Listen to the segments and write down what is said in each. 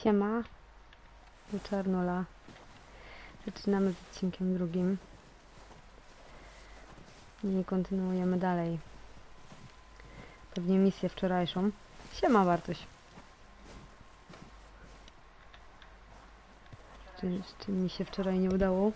Siema, tu Czarnula. Zaczynamy z odcinkiem drugim i kontynuujemy dalej. Pewnie misję wczorajszą. Siema, Bartuś. Czy mi się wczoraj nie udało?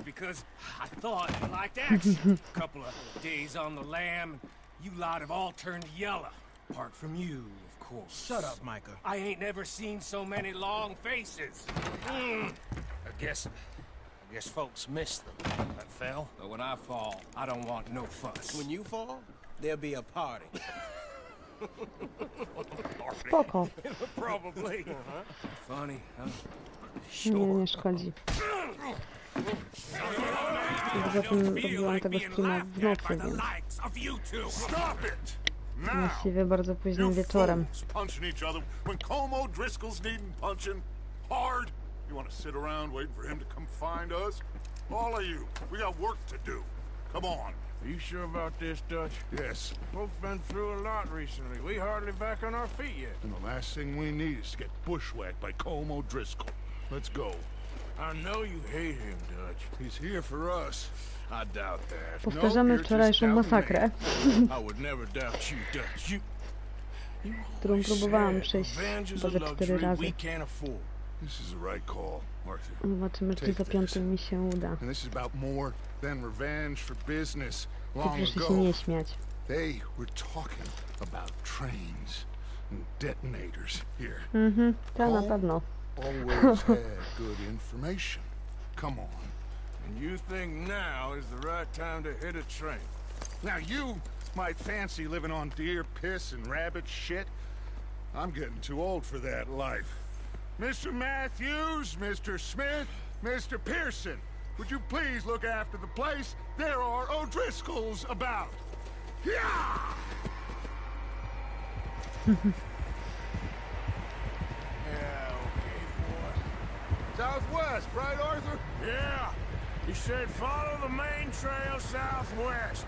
Because I thought you liked action. A couple of days on the lam, you lot have all turned yellow. Apart from you, of course. Shut up, Micah. I ain't never seen so many long faces. I guess folks miss them. That fell. But when I fall, I don't want no fuss. When you fall, there'll be a party. Spoko. Probably. Funny, huh? Nie szkodzi. Poza tym robiłam tego streama w nocy, więc właściwie bardzo późnym wieczorem. Are you sure about this, Dutch? Yes. Folks been through a lot recently. We hardly back on our feet yet. And the last thing we need is to get bushwhacked by Colm O'Driscoll. Let's go. I know you hate him, Dutch. He's here for us. I doubt that. Powtarzamy wczorajszą masakrę, I would never doubt you, Dutch. którą próbowałam przejść chyba ze 4 razy. This is the right call, Arthur. Zobaczymy, czy za 5 mi się uda. And this is about more than revenge for business. Ty Long proszę się ago, nie śmiać. they were talking about trains and detonators here. To na pewno. Always had good information. Come on. And you think now is the right time to hit a train? Now you might fancy living on deer piss and rabbit shit. I'm getting too old for that life. Mr. Matthews, Mr. Smith, Mr. Pearson, would you please look after the place? There are O'Driscolls about. Yeah! Southwest, right, Arthur? Yeah. He said follow the main trail southwest.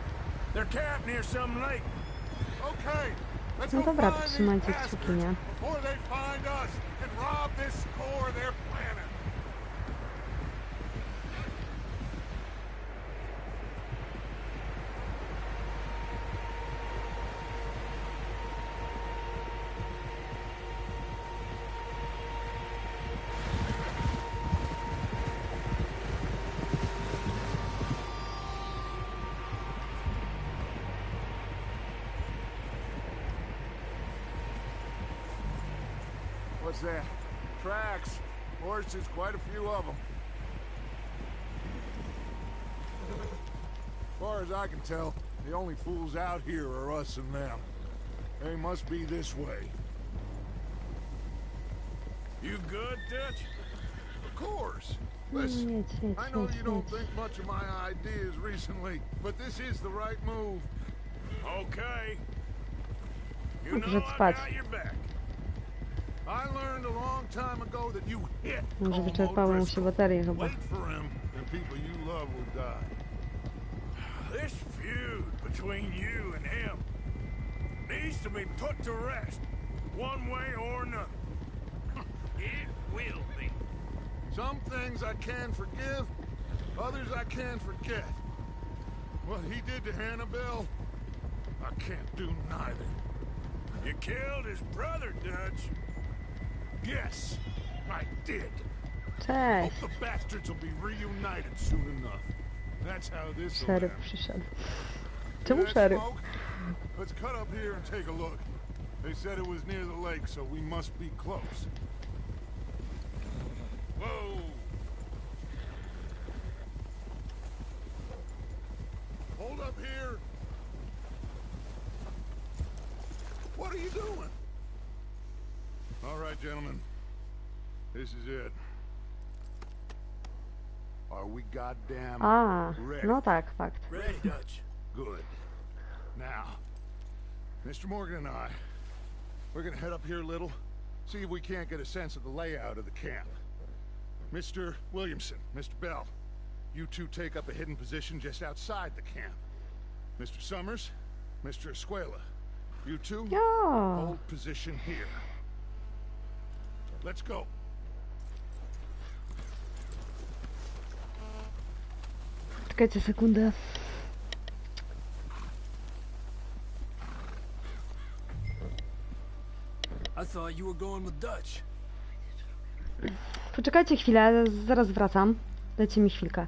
They're camped near some lake. Okay. Let's No go dobra, find trzymajcie these kciuki, nie? bastards before they find us and rob this core they're planning. What's that? Tracks. Horses, quite a few of them. As far as I can tell, the only fools out here are us and them. They must be this way. You good, Dutch? Of course. Listen, I know you don't think much of my ideas recently, but this is the right move. Okay. You Dobrze know I spać. got your back. I learned a long time ago that you hit Może Colm wyczerpały mu się O'Driscoll. baterie chyba. Wait for him, and people you love will die. This feud between you and him needs to be put to rest, one way or another. It will be. Some things I can forgive, others I can forget. What he did to Hannibal, I can't do neither. You killed his brother, Dutch. Yes, I did. Cześć! Hope the bastards will be reunited soon enough. That's how this will Szeryf end. przyszedł. See Czemu that szeryf? smoke? Let's cut up here and take a look. They said it was near the lake, so we must be close. Whoa! Hold up here. What are you doing? All right, gentlemen. This is it. Are we goddamn A, ready? no tak, fakt. Ready, Dutch. Good. Mr. Morgan and we're gonna head up here a little, see if we can't get a sense of the layout of the camp. Mr. Williamson, Mr. Bell, you two take up a hidden position just outside the camp. Mr. Summers, Mr. Escuela, you two hold position here. Let's go. Czekajcie sekundę. I thought you were going with Dutch. Poczekajcie chwilę, zaraz wracam. Dajcie mi chwilkę.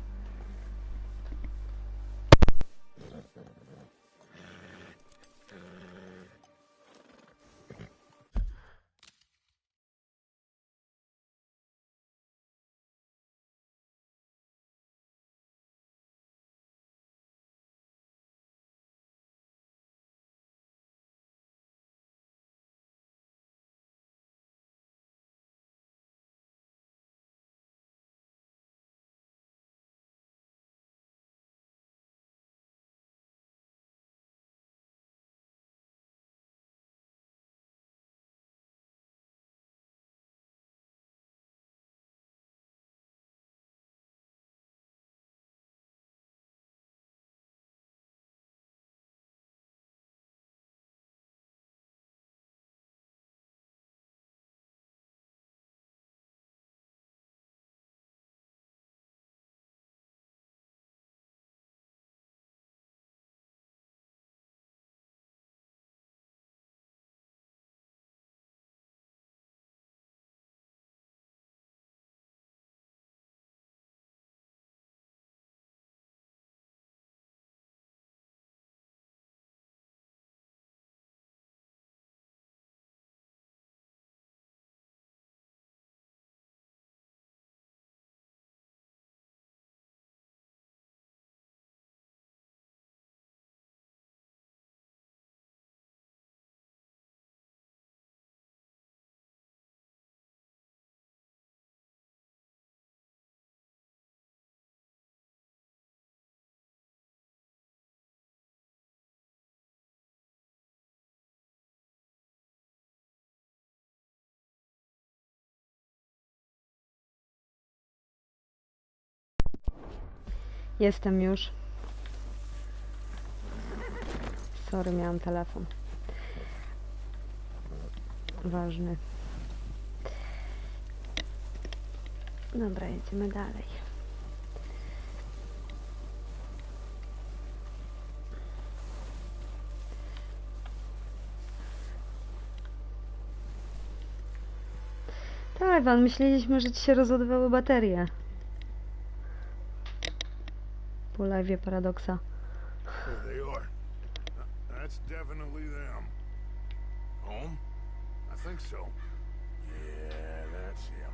Jestem już. Sorry, miałam telefon. Ważny. Dobra, jedziemy dalej. Tak, Iwan, myśleliśmy, że ci się rozładowały baterie. Po live'ie paradoksa. There they are. That's definitely them. Home? I think so. Yeah, that's him.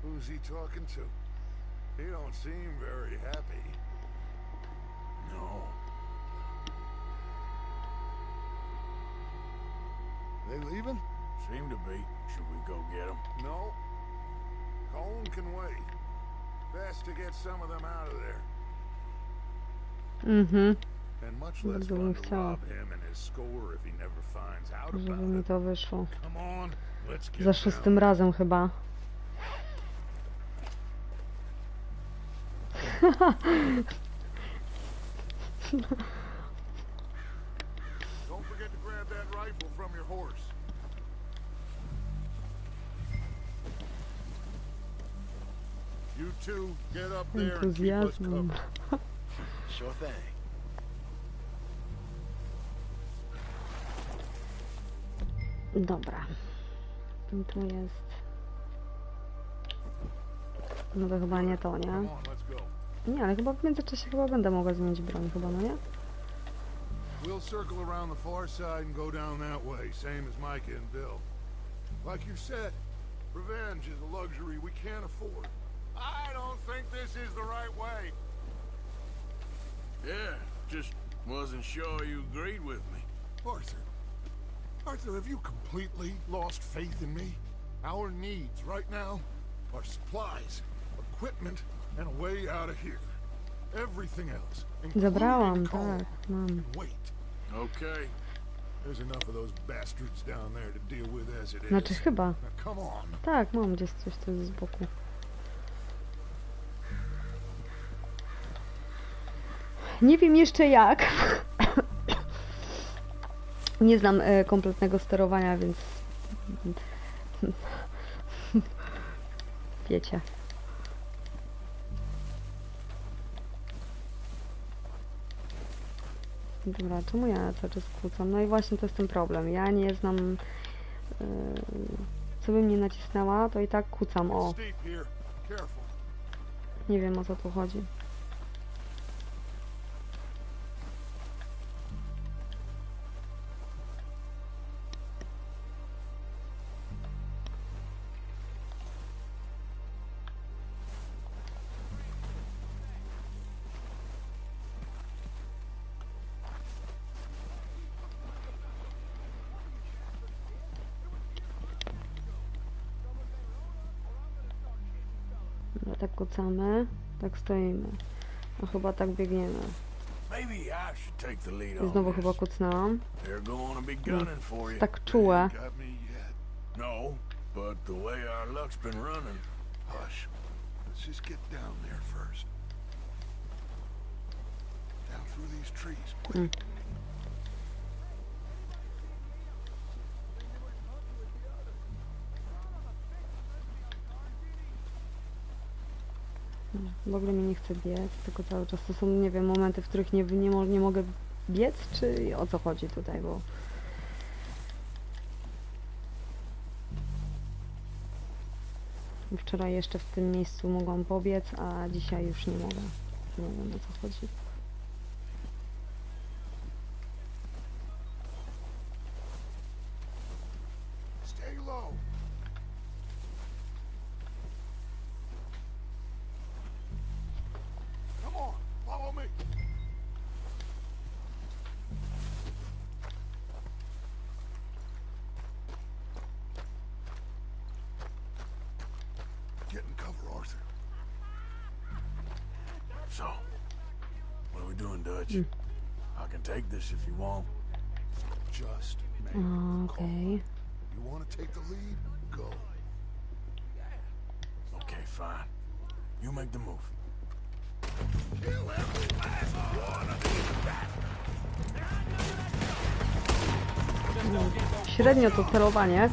Who's he talking to? He don't seem very happy. No. They leaving? Seem to be. Should we go get him? No. Colin can wait. Best to get some of them out of there. And much less Bardzo bym fun to chciała, rob him and his score if he never finds out żeby about mi it. to wyszło. Come on, let's get Za down. 6. razem chyba. Don't forget to grab that rifle from your horse. You two get up there and keep us Entuzjazmem. covered. Sure thing. Dobra. I tu jest. No to chyba nie to, nie? Come on, let's go. Nie, ale chyba w międzyczasie chyba będę mogła zmienić broń, chyba, no nie? We'll circle around the far side and go down that way, same as Micah and Bill. Like you said, revenge is a luxury we can't afford. I don't think this is the right way. Yeah, just wasn't sure you agreed with me. Arthur. Arthur, have you completely lost faith in me? Our needs right now are supplies, equipment, and a way out of here. Everything else, Zabrałam, including coal, tak, mam. can wait. Okay. There's enough of those bastards down there to deal with as it is. Znaczy chyba. Now come on. Tak, mam gdzieś coś tu z boku. Nie wiem jeszcze jak. Nie znam kompletnego sterowania, więc... Wiecie. Dobra, czemu ja cały czas kłócam? No i właśnie to jest ten problem. Ja nie znam... co bym nie nacisnęła, to i tak kłócam. O, Steep here. Careful. nie wiem o co tu chodzi. Dobra, tak kłócamy, tak stoimy. A chyba tak biegniemy. Maybe I should take the lead I on znowu this. chyba kucnęłam. They're gonna be gunning for you. Tak czułe. Got me yet. No, but the way our luck's been running. Hush. Let's just get down there first. Down through these trees. Quick. W ogóle mi nie chce biec, tylko cały czas to są, nie wiem, momenty, w których nie mogę biec, czy o co chodzi tutaj, bo... Wczoraj jeszcze w tym miejscu mogłam pobiec, a dzisiaj już nie mogę. Nie wiem o co chodzi. Stay low. Come on, follow me. Get in cover, Arthur. So, what are we doing, Dutch? I can take this if you want. Just make O, the call. okej. You want to take the lead? Go. Okay, fine. You make the move. Kill every last one of these bastards. Średnio to celowanie.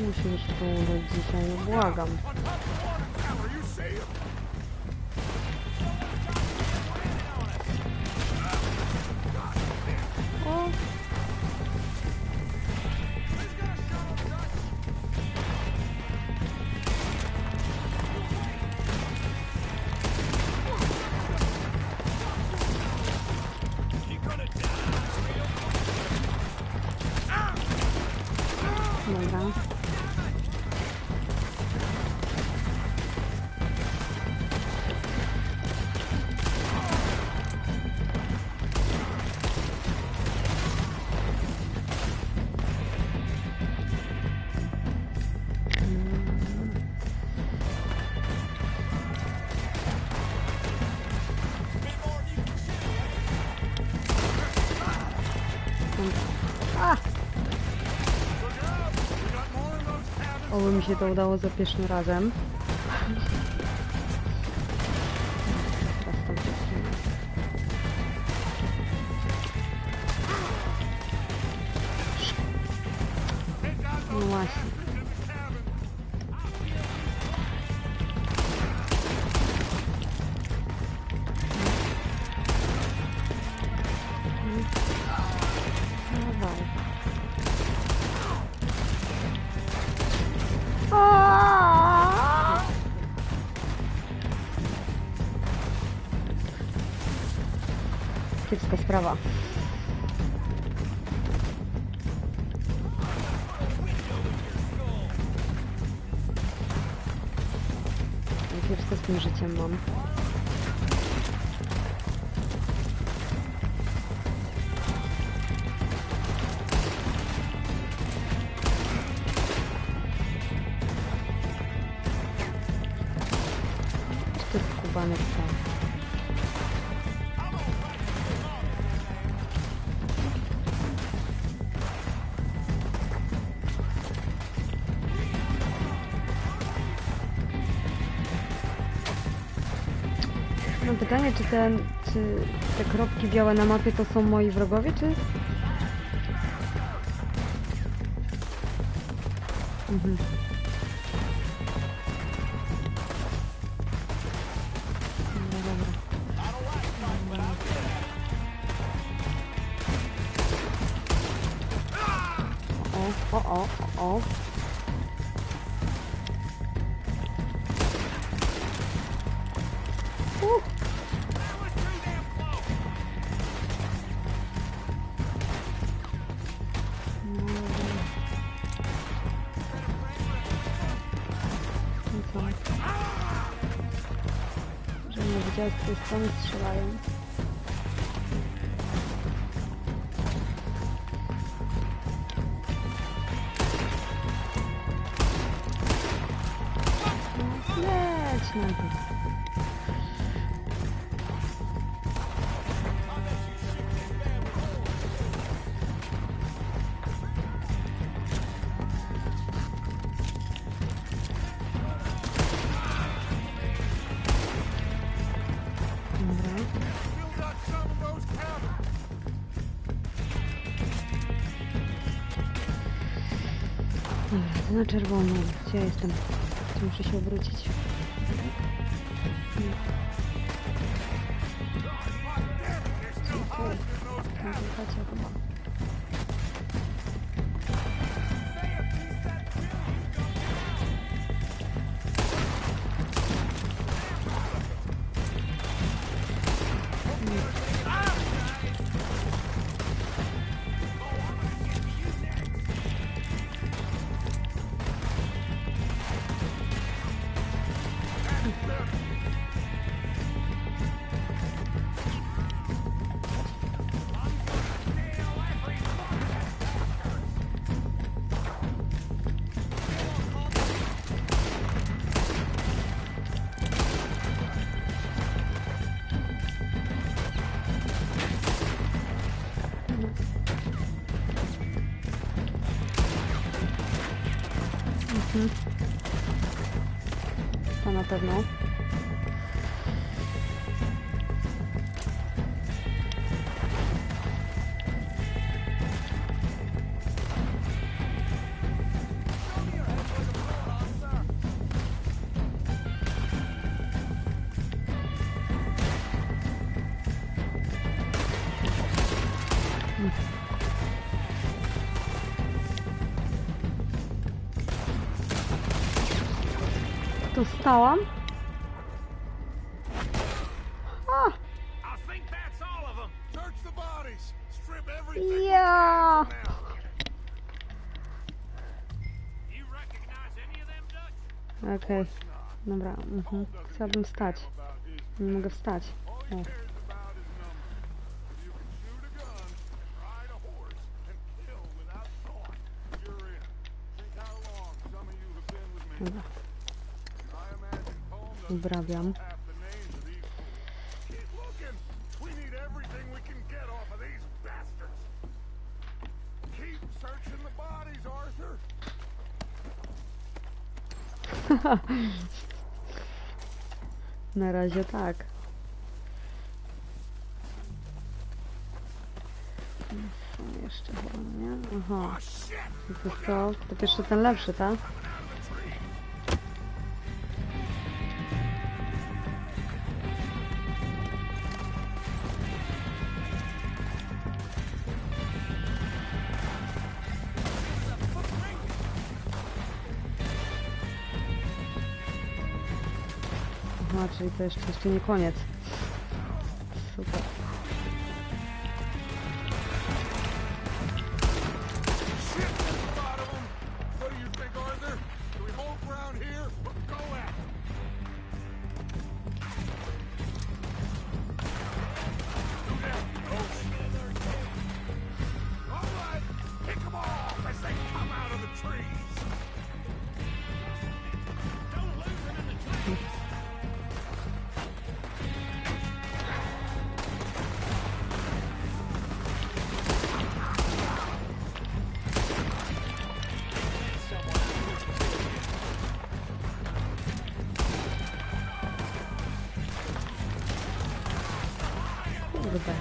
Musimy się tu udać dzisiaj, no błagam. O. Dobra. Oby mi się to udało za pierwszym razem. Teraz tam przesunę. No właśnie. Kiepska sprawa. Kiepsko z tym życiem mam. To jest kubanek tam. Mam pytanie, czy te kropki białe na mapie to są moi wrogowie, czy? Mhm. O. Że nie widziałem, z tej strony strzelają. Leć na to. Dobra, to na czerwoną. Gdzie ja jestem? Tu muszę się obrócić. Chyba. To na pewno. Tu stałam. Ja. Okej. Dobra. Chciałabym wstać. Nie mogę wstać. O. Dobra. Ubrabiam. Na razie tak. Są jeszcze chyba, nie? Aha. To jest to? To pierwszy ten lepszy, tak? Aha, czyli to jeszcze nie koniec. Super. Kurde.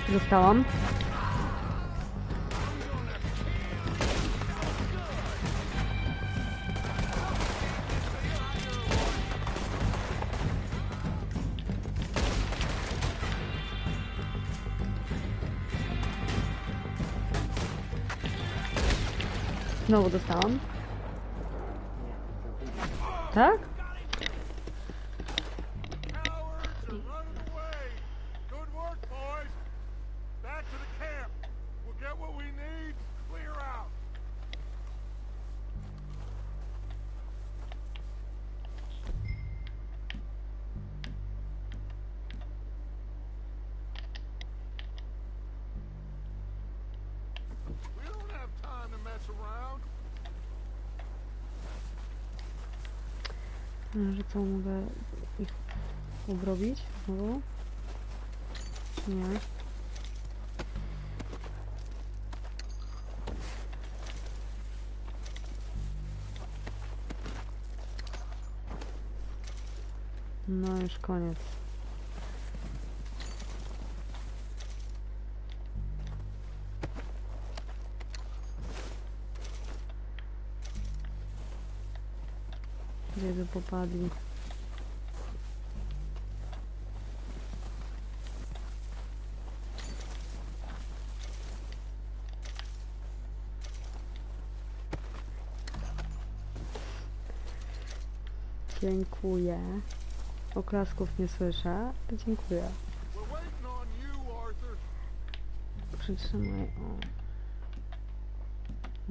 Dostałam. Znowu dostałam. Tak? Cowards are running away. Good work, boys. Back to the camp. We'll get what we need. Clear out. We don't have time to mess around. Że co, mogę ich obrobić znowu? Nie. No już koniec. Gdzie by popadli? Dziękuję. Oklasków nie słyszę. Dziękuję. We're waiting on you, Arthur. Przytrzymaj. O.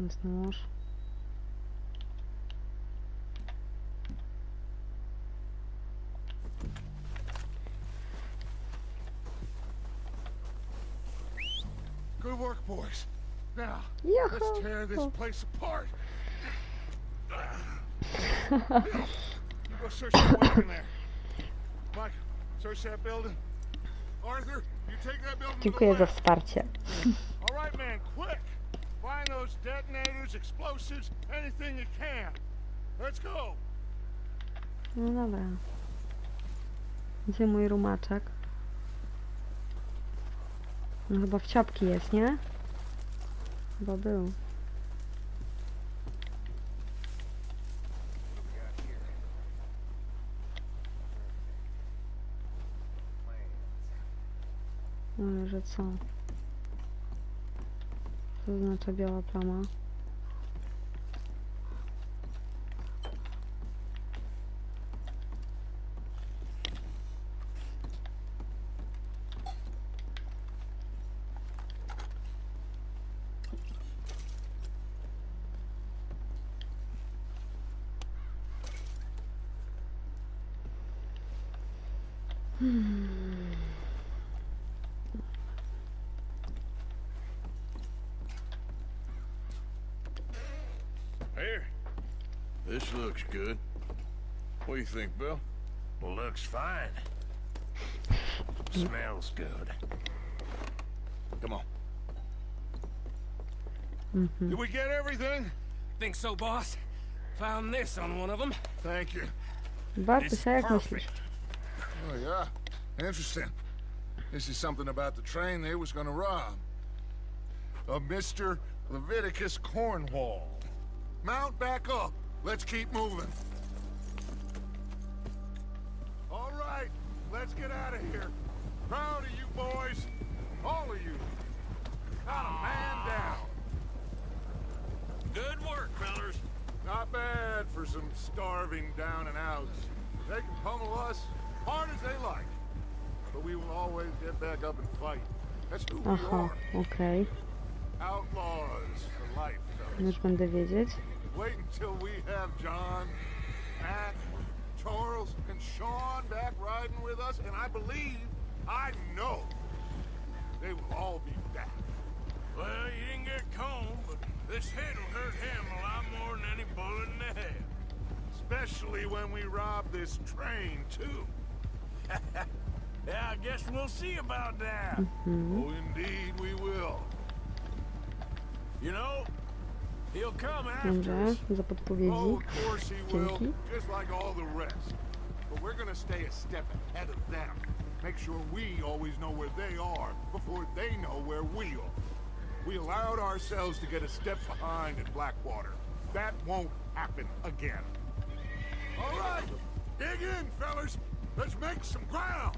Jest nóż. Good work, boys. Now, Yoo-hoo. let's tear this place apart. You go search that weapon there. Mike, search that building. Arthur, you take that building to the Dziękuję za left. wsparcie. All right, man, quick. Find those detonators, explosives, anything you can. Let's go. No dobra. Gdzie mój rumaczek? No chyba w ciapki jest, nie? Chyba był. Ale że co? Co oznacza biała plama? Here. This looks good. What do you think, Bill? Looks fine. Smells good. Come on. Mhm. Did we get everything? Think so, boss? Found this on one of them. Thank you. Bartuś, a jak myślisz? Oh, yeah. Interesting. This is something about the train they was gonna rob. A Mr. Leviticus Cornwall. Mount back up. Let's keep moving. All right, let's get out of here. Proud of you boys. All of you. Not a man down. Good work, fellers. Not bad for some starving down and outs. They can pummel us hard as they like. But we will always get back up and fight. That's who we Aha, are. okej. Outlaws for life, fellas. Już będę wiedzieć. Wait until we have John, Matt, Charles, and Sean back riding with us, and I believe, I know, they will all be back. Well, you didn't get combed, but this head will hurt him a lot more than any bullet in the head. Especially when we rob this train, too. Yeah, I guess we'll see about that. Oh, indeed we will. You know, he'll come after Dobrze, us. za podpowiedzi. Oh, of course he will, Dzięki. just like all the rest. But we're gonna stay a step ahead of them. Make sure we always know where they are before they know where we are. We allowed ourselves to get a step behind at Blackwater. That won't happen again. All right, dig in, fellas. Let's make some ground.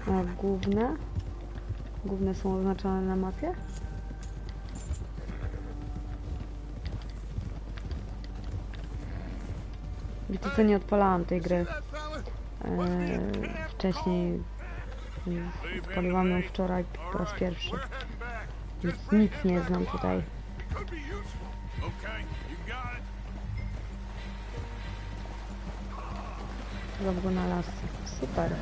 A główne? Główne są oznaczone na mapie? Wiecie co, nie odpalałam tej gry That fella? wcześniej. Odpaliłam ją wczoraj po raz pierwszy. We're heading back. Więc nic nie znam tutaj. Could be useful. Okay, you got it. Zobacz go na las. Super.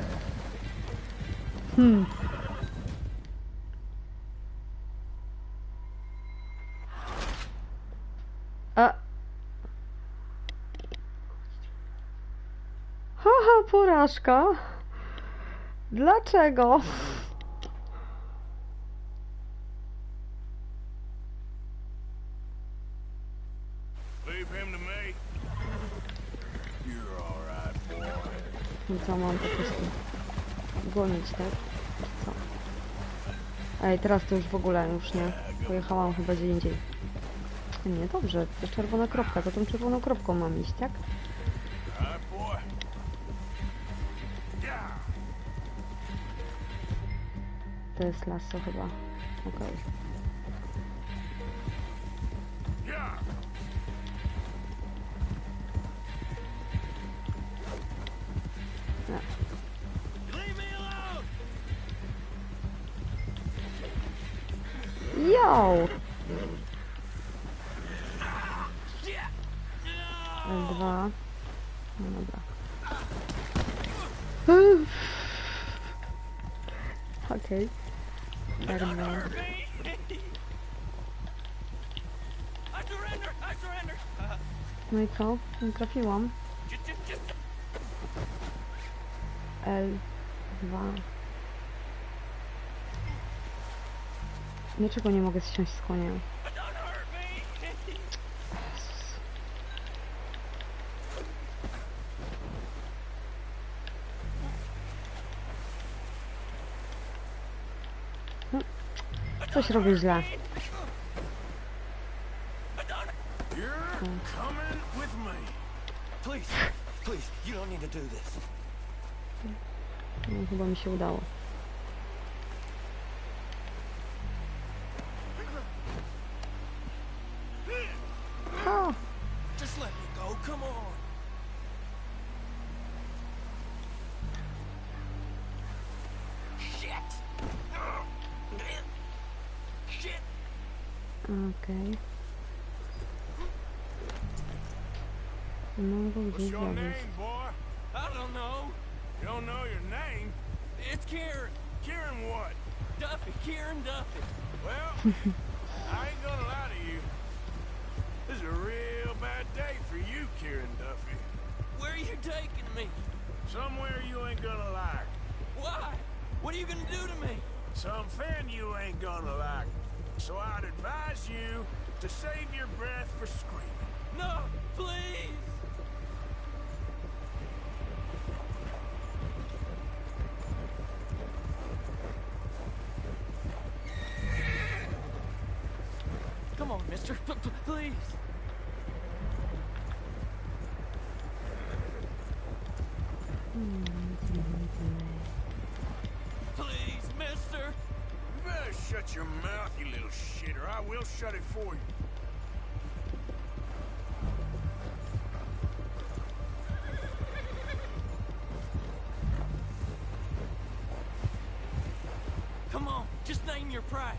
A. Haha, porażka. Dlaczego? Leave him to me. You're all right, boy. No co, mam po prostu gonić, tak? Co? Ej, teraz to już w ogóle już nie. Pojechałam chyba gdzie indziej. Nie, dobrze, to czerwona kropka, to tą czerwoną kropką mam iść, tak? All right, boy. Yeah. To jest lasso chyba. Okej. Yeah. Leave me alone. Yo! Shit. L2. No dobra. Okej. Czarna. I surrender. I surrender. No i co? Nie trafiłam. Just. L2. Dlaczego nie mogę zsiąść z konia? Don't hurt me. Jezus. Coś robię źle. You're coming with me. Please, you don't need to do this. No, chyba mi się udało. Ha! Just let me go, come on. Shit. Shit. Okej. No, bo What's gdzieś your zabić. name, boy? I don't know. You don't know your name? It's Kieran. Kieran what? Duffy. Kieran Duffy. Well, I ain't gonna lie to you. This is a real bad day for you, Kieran Duffy. Where are you taking me? Somewhere you ain't gonna like. Why? What are you gonna do to me? Something you ain't gonna like. So I'd advise you to save your breath for screaming. No, please! Come on, mister. Please. Please, mister! You better shut your mouth, you little shit, or I will shut it for you. Come on, just name your price.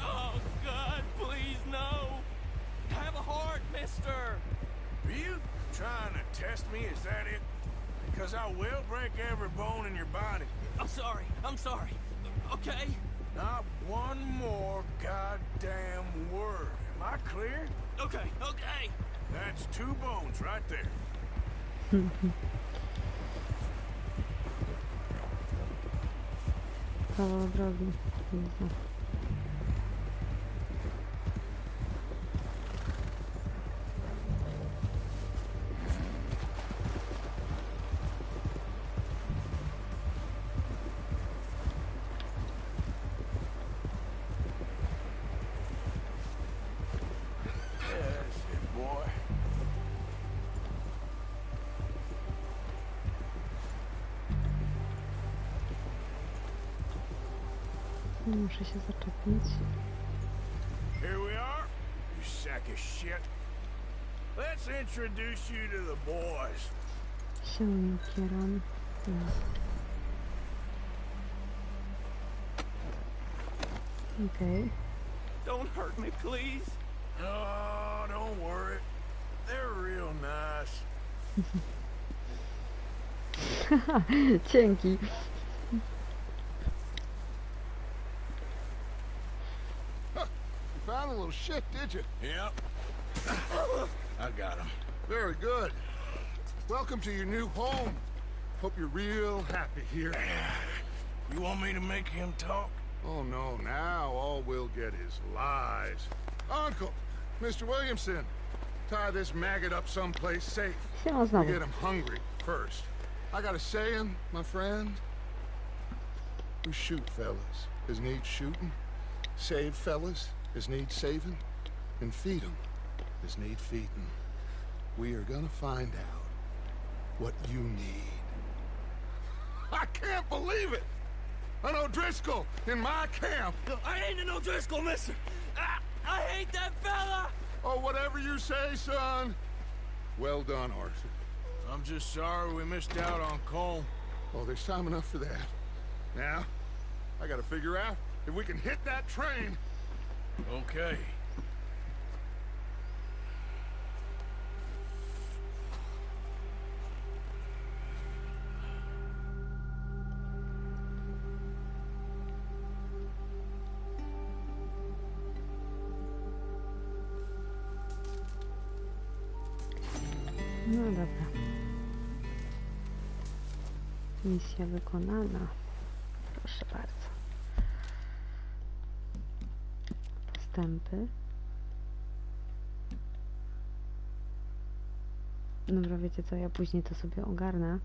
Oh, God, please, no! Have a heart, mister. Are you trying to test me? Is that it? because I will break every bone in your body. I'm sorry. I'm sorry. Okay? Not one more goddamn word. Am I clear? Okay, okay. That's 2 bones right there. Kawał drogi. Widzę. That's it, boy. Muszę się zaczepić. Here we are, you sack of shit. Let's introduce you to the boys. Się kieram. Okej. Don't hurt me, please. Oh, don't worry. They're real nice. Dzięki. You found a little shit, did you? Yep. I got him. Very good. Welcome to your new home. Hope you're real happy here. You want me to make him talk? Oh, no, now all we'll get is lies. Uncle, Mr. Williamson, tie this maggot up someplace safe. Siema We znowu. get him hungry first. I got a saying, my friend. We shoot fellas as need shooting, save fellas as need saving, and feed 'em as need feeding. We are gonna find out what you need. I can't believe it! An O'Driscoll in my camp! I ain't an O'Driscoll, mister! I hate that fella! Oh, whatever you say, son. Well done, Arthur. I'm just sorry we missed out on Cole. Oh, there's time enough for that. Now, I gotta figure out if we can hit that train. Okay. No dobra. Misja wykonana. Proszę bardzo. Postępy. Dobra, wiecie co, ja później to sobie ogarnę.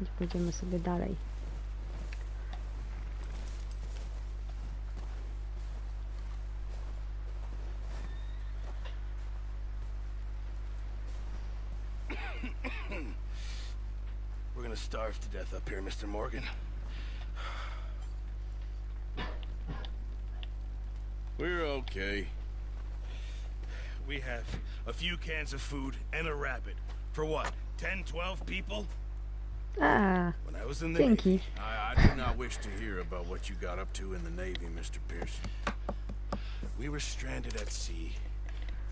I pójdziemy sobie dalej. We're gonna starve to death up here, Mr. Morgan. We're okay. We have a few cans of food and a rabbit. For what? 10, 12 people? A, When I was in the dzięki. Navy, I do not wish to hear about what you got up to in the Navy, Mr. Pearson. We were stranded at sea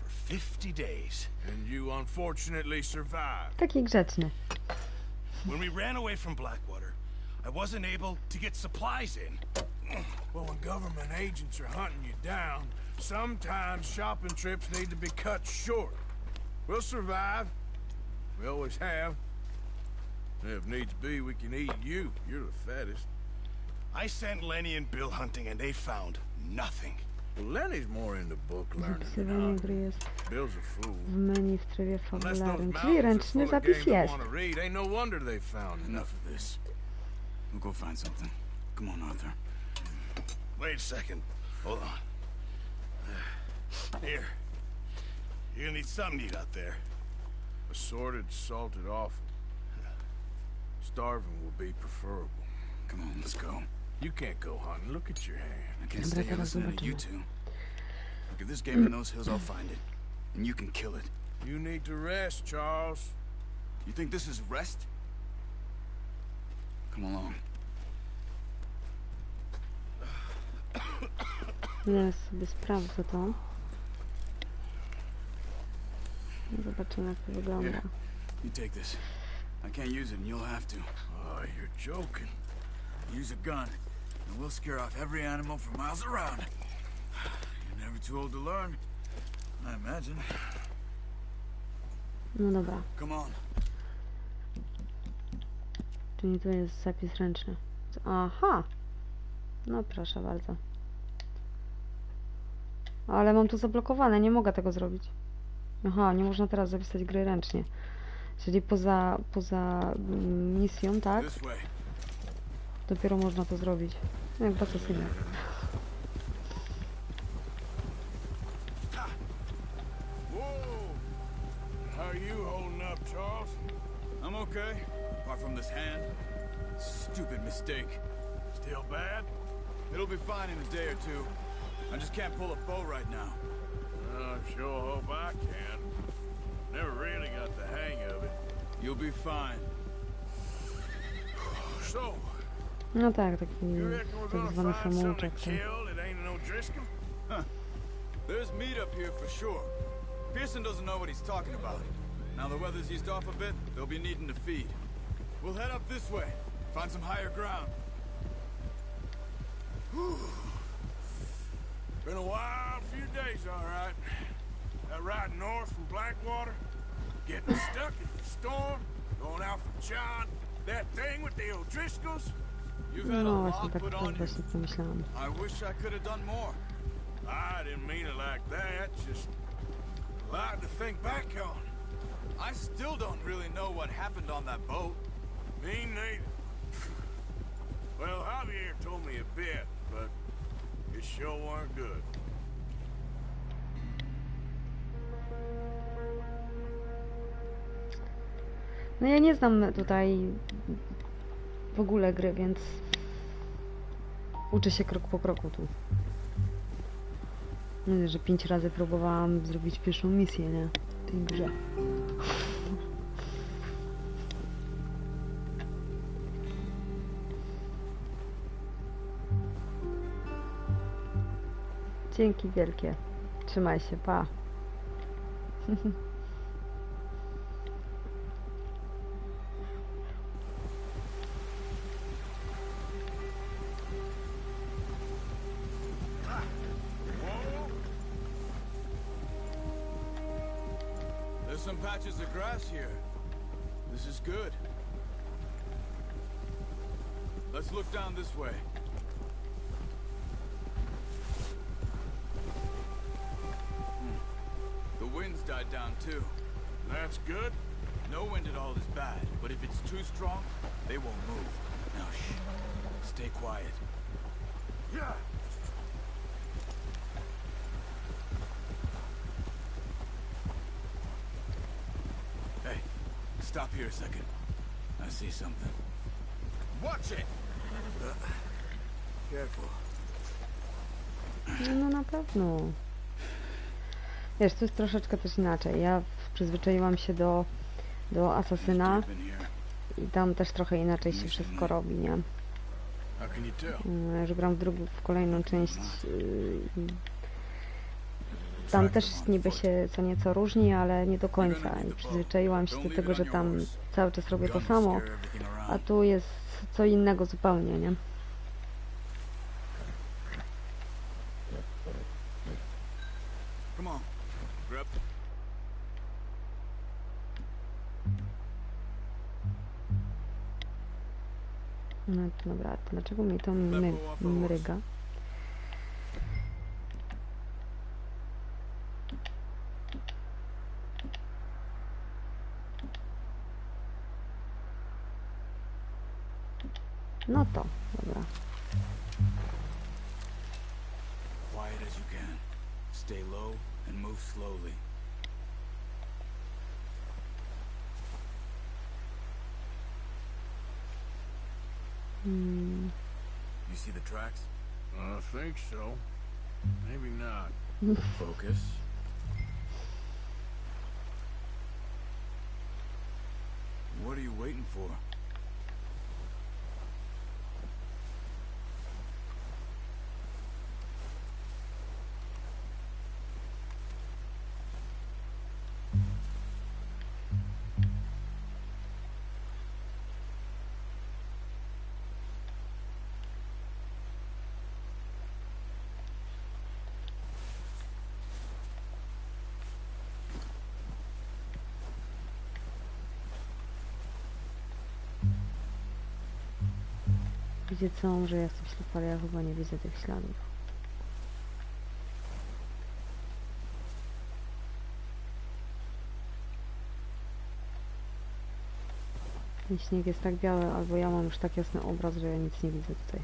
for 50 days. And you unfortunately survived. Taki grzeczny. When we ran away from Blackwater, I wasn't able to get supplies in. Well, when government agents are hunting you down, sometimes shopping trips need to be cut short. We'll survive. We always have. If needs be, we can eat you. You're the fattest. I sent Lenny and Bill hunting, and they found nothing. Well, Lenny's more into book learning than Zapisywanie gry hunting. jest Bill's a fool. w menu w trybie Unless those fabularnym, czyli mountains are ręczny full of zapis games I jest. want to read, ain't no wonder they found Enough of this. We'll go find something. Come on, Arthur. Wait a second. Hold on. Here. You're gonna need something to eat out there. Assorted, salted offal. Starving will be preferable. Come on, let's go. You can't go hunting. Look at your hand. I can't Dobra, stay here teraz listening to you zobaczymy. two. Look, if this game in those hills, I'll find it. And you can kill it. You need to rest, Charles. You think this is rest? Come along. Teraz sobie sprawdzę to. Zobaczymy, jak to wygląda. You take this. I can't use it, and you'll have to. Oh, you're joking. Use a gun, and we'll scare off every animal for miles around. You're never too old to learn, I imagine. No dobra. Come on. Czyli tu jest zapis ręczny. Aha! No proszę bardzo. Ale mam tu zablokowane, nie mogę tego zrobić. Aha, nie można teraz zapisać gry ręcznie. Czyli poza misją, tak? This way. Dopiero można to zrobić. No jak bardzo synie. Whoa! How are you holding up, Charles? I'm okay, apart from this hand. Stupid mistake. Still bad? It'll be fine in a day or two. I just can't pull a bow right now. I sure hope I can. Never really got the hang of it. You'll be fine. So, No tak, taki you reckon we're tak gonna zwany find something samouczek. to kill that ain't no Driscoll? There's meat up here for sure. Pearson doesn't know what he's talking about. Now the weather's eased off a bit, they'll be needing to feed. We'll head up this way, find some higher ground. Been a wild few days, all right. That ride north from Blackwater, getting stuck in the storm, going out from John, that thing with the O'Driscolls. You've had a No właśnie, lot tak, put tak on you. właśnie pomyślałam. I wish I could have done more. I didn't mean it like that, just a lot to think back on. I still don't really know what happened on that boat. Me neither. Well, Javier told me a bit, but it sure weren't good. No ja nie znam tutaj w ogóle gry, więc uczę się krok po kroku tu. No wiem, że 5 razy próbowałam zrobić pierwszą misję, nie? W tej grze. Dzięki wielkie. Trzymaj się, pa. There's some patches of grass here. This is good. Let's look down this way. The wind's died down too. That's good. No wind at all is bad, but if it's too strong, they won't move. Now shh. Stay quiet. Yeah. Hey, stop here a second. I see something. Watch it! Careful. No na pewno. Wiesz, tu jest troszeczkę też inaczej. Ja przyzwyczaiłam się do asasyna i tam też trochę inaczej się wszystko robi, nie? How can you tell? Ja już gram w kolejną część. Tam też niby się co nieco różni, ale nie do końca. I przyzwyczaiłam się do tego, że tam cały czas robię to samo, a tu jest co innego zupełnie, nie? Come on. Grab. No to dobra, to dlaczego mi to mryga? No to, dobra. Quiet as you can. Stay low and move slowly. You see the tracks? I think so. Maybe not. Focus. What are you waiting for? Wiecie co, może ja jestem ślepa, ale ja chyba nie widzę tych śladów. Ten śnieg jest tak biały, albo ja mam już tak jasny obraz, że ja nic nie widzę tutaj.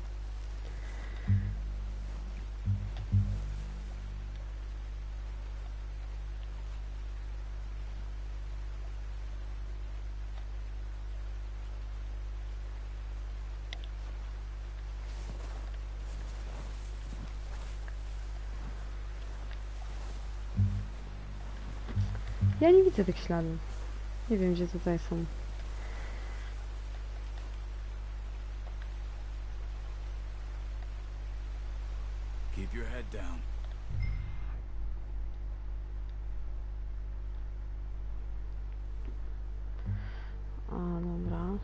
Ja nie widzę tych śladów. Nie wiem, gdzie tutaj są. Keep your head down. A, dobra.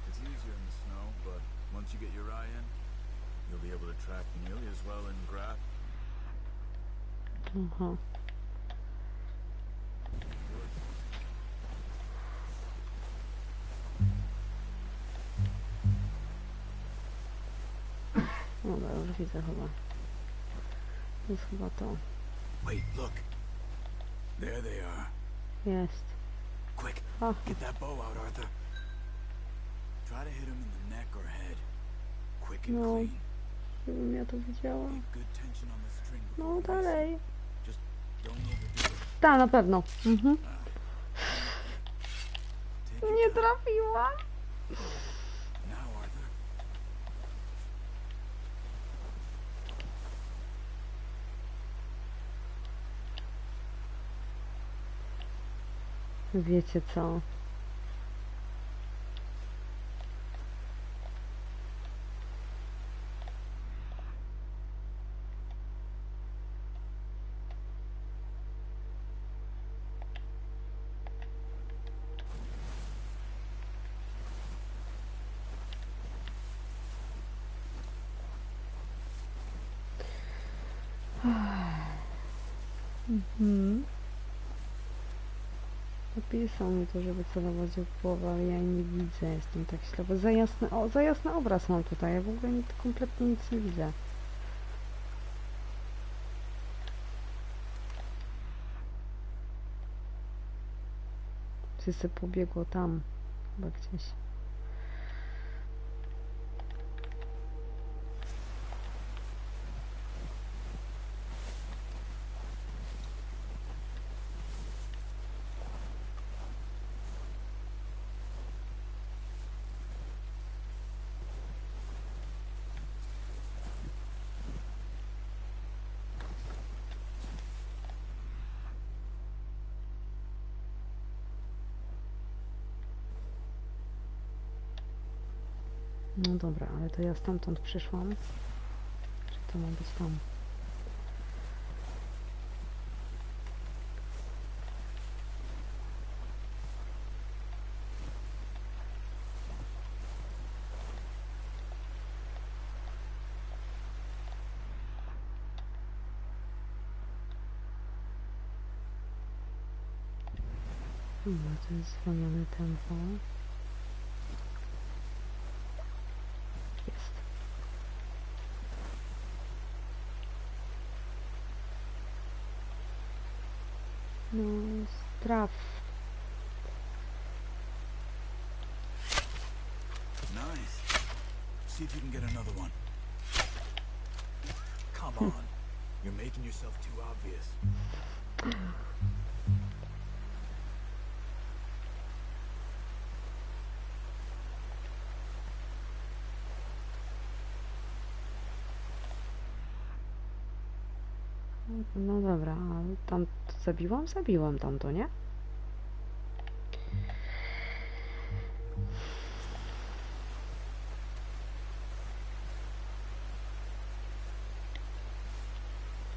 It's easier in the snow, but once you get your eye in, you'll be able to track nearly as well in grass. Aha. Dobra, już widzę chyba. To jest chyba to. Wait, look. There they are. Jest. Quick, A, get that bow out, Arthur. Try to hit him in the neck or head. Quick and No. clean. gdybym ja to widziała. Keep good tension on the string before No releasing. dalej. Just don't overdo it. Tak, na pewno. Mhm. Take your Nie time. trafiłam. Now, Arthur. Wiecie co? Mhm. Napisał mi to, żeby celować w głowę, ale ja nie widzę, jestem tak ślepa. Za jasny obraz mam tutaj, ja w ogóle kompletnie nic nie widzę. Wszyscy pobiegło tam, chyba gdzieś. No dobra, ale to ja stamtąd przyszłam. Czy to ma być tam? Dobra, to jest zwolnione tempo. Jest. No, straf. Nice. See if you can get another one. Come on. You're making yourself too obvious. No dobra, a tam zabiłam tamto, nie?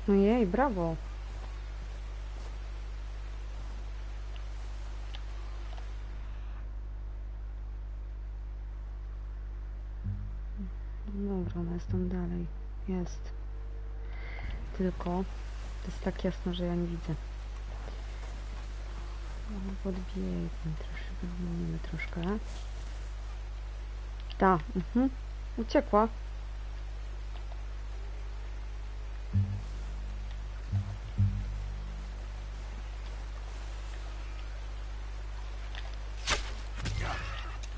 No jej, brawo. jest tam dalej? Jest. Tylko to jest tak jasno, że ja nie widzę. Podbiegnę troszkę, podbiegnijmy troszkę. Ta, uciekła.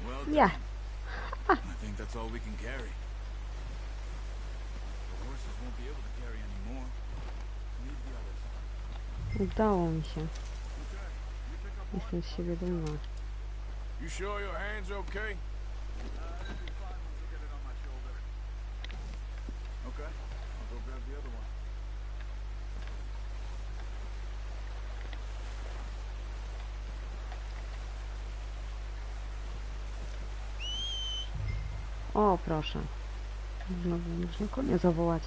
Well Yeah. done. I think that's all we can carry. The horses won't be able to carry any more. Leave the others. Udało mi się. Jestem z siebie dumna. You sure your hand's okay? Okay, I'll go grab the other one. O, proszę. Znowu można konia zawołać.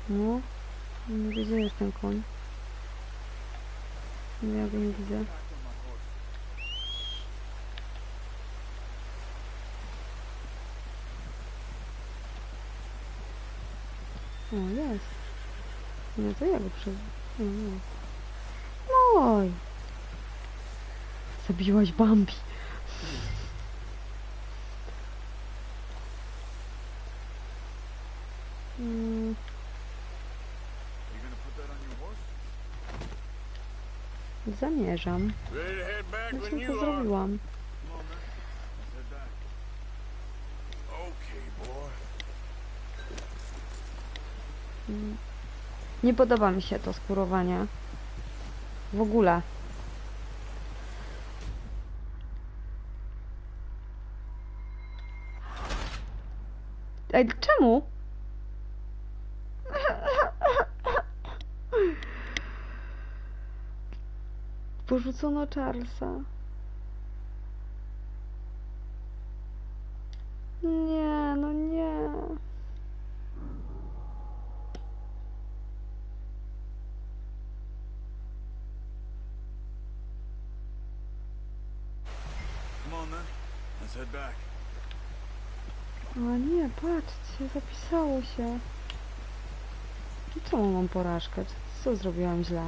No, nie wiem, gdzie jest ten koń. Ja go nie widzę. O, jest. Nie, to ja go przez... Oj! Zabiłaś Bambi. Zamierzam. Ready to head back when Właśnie you to are. zrobiłam. Okay, boy. Nie podoba mi się to skórowanie. W ogóle. Ej, czemu? Porzucono Charlesa. Nie, no nie. Come on then, let's head back. O nie, patrzcie, zapisało się. I czemu mam porażkę? Co zrobiłam źle?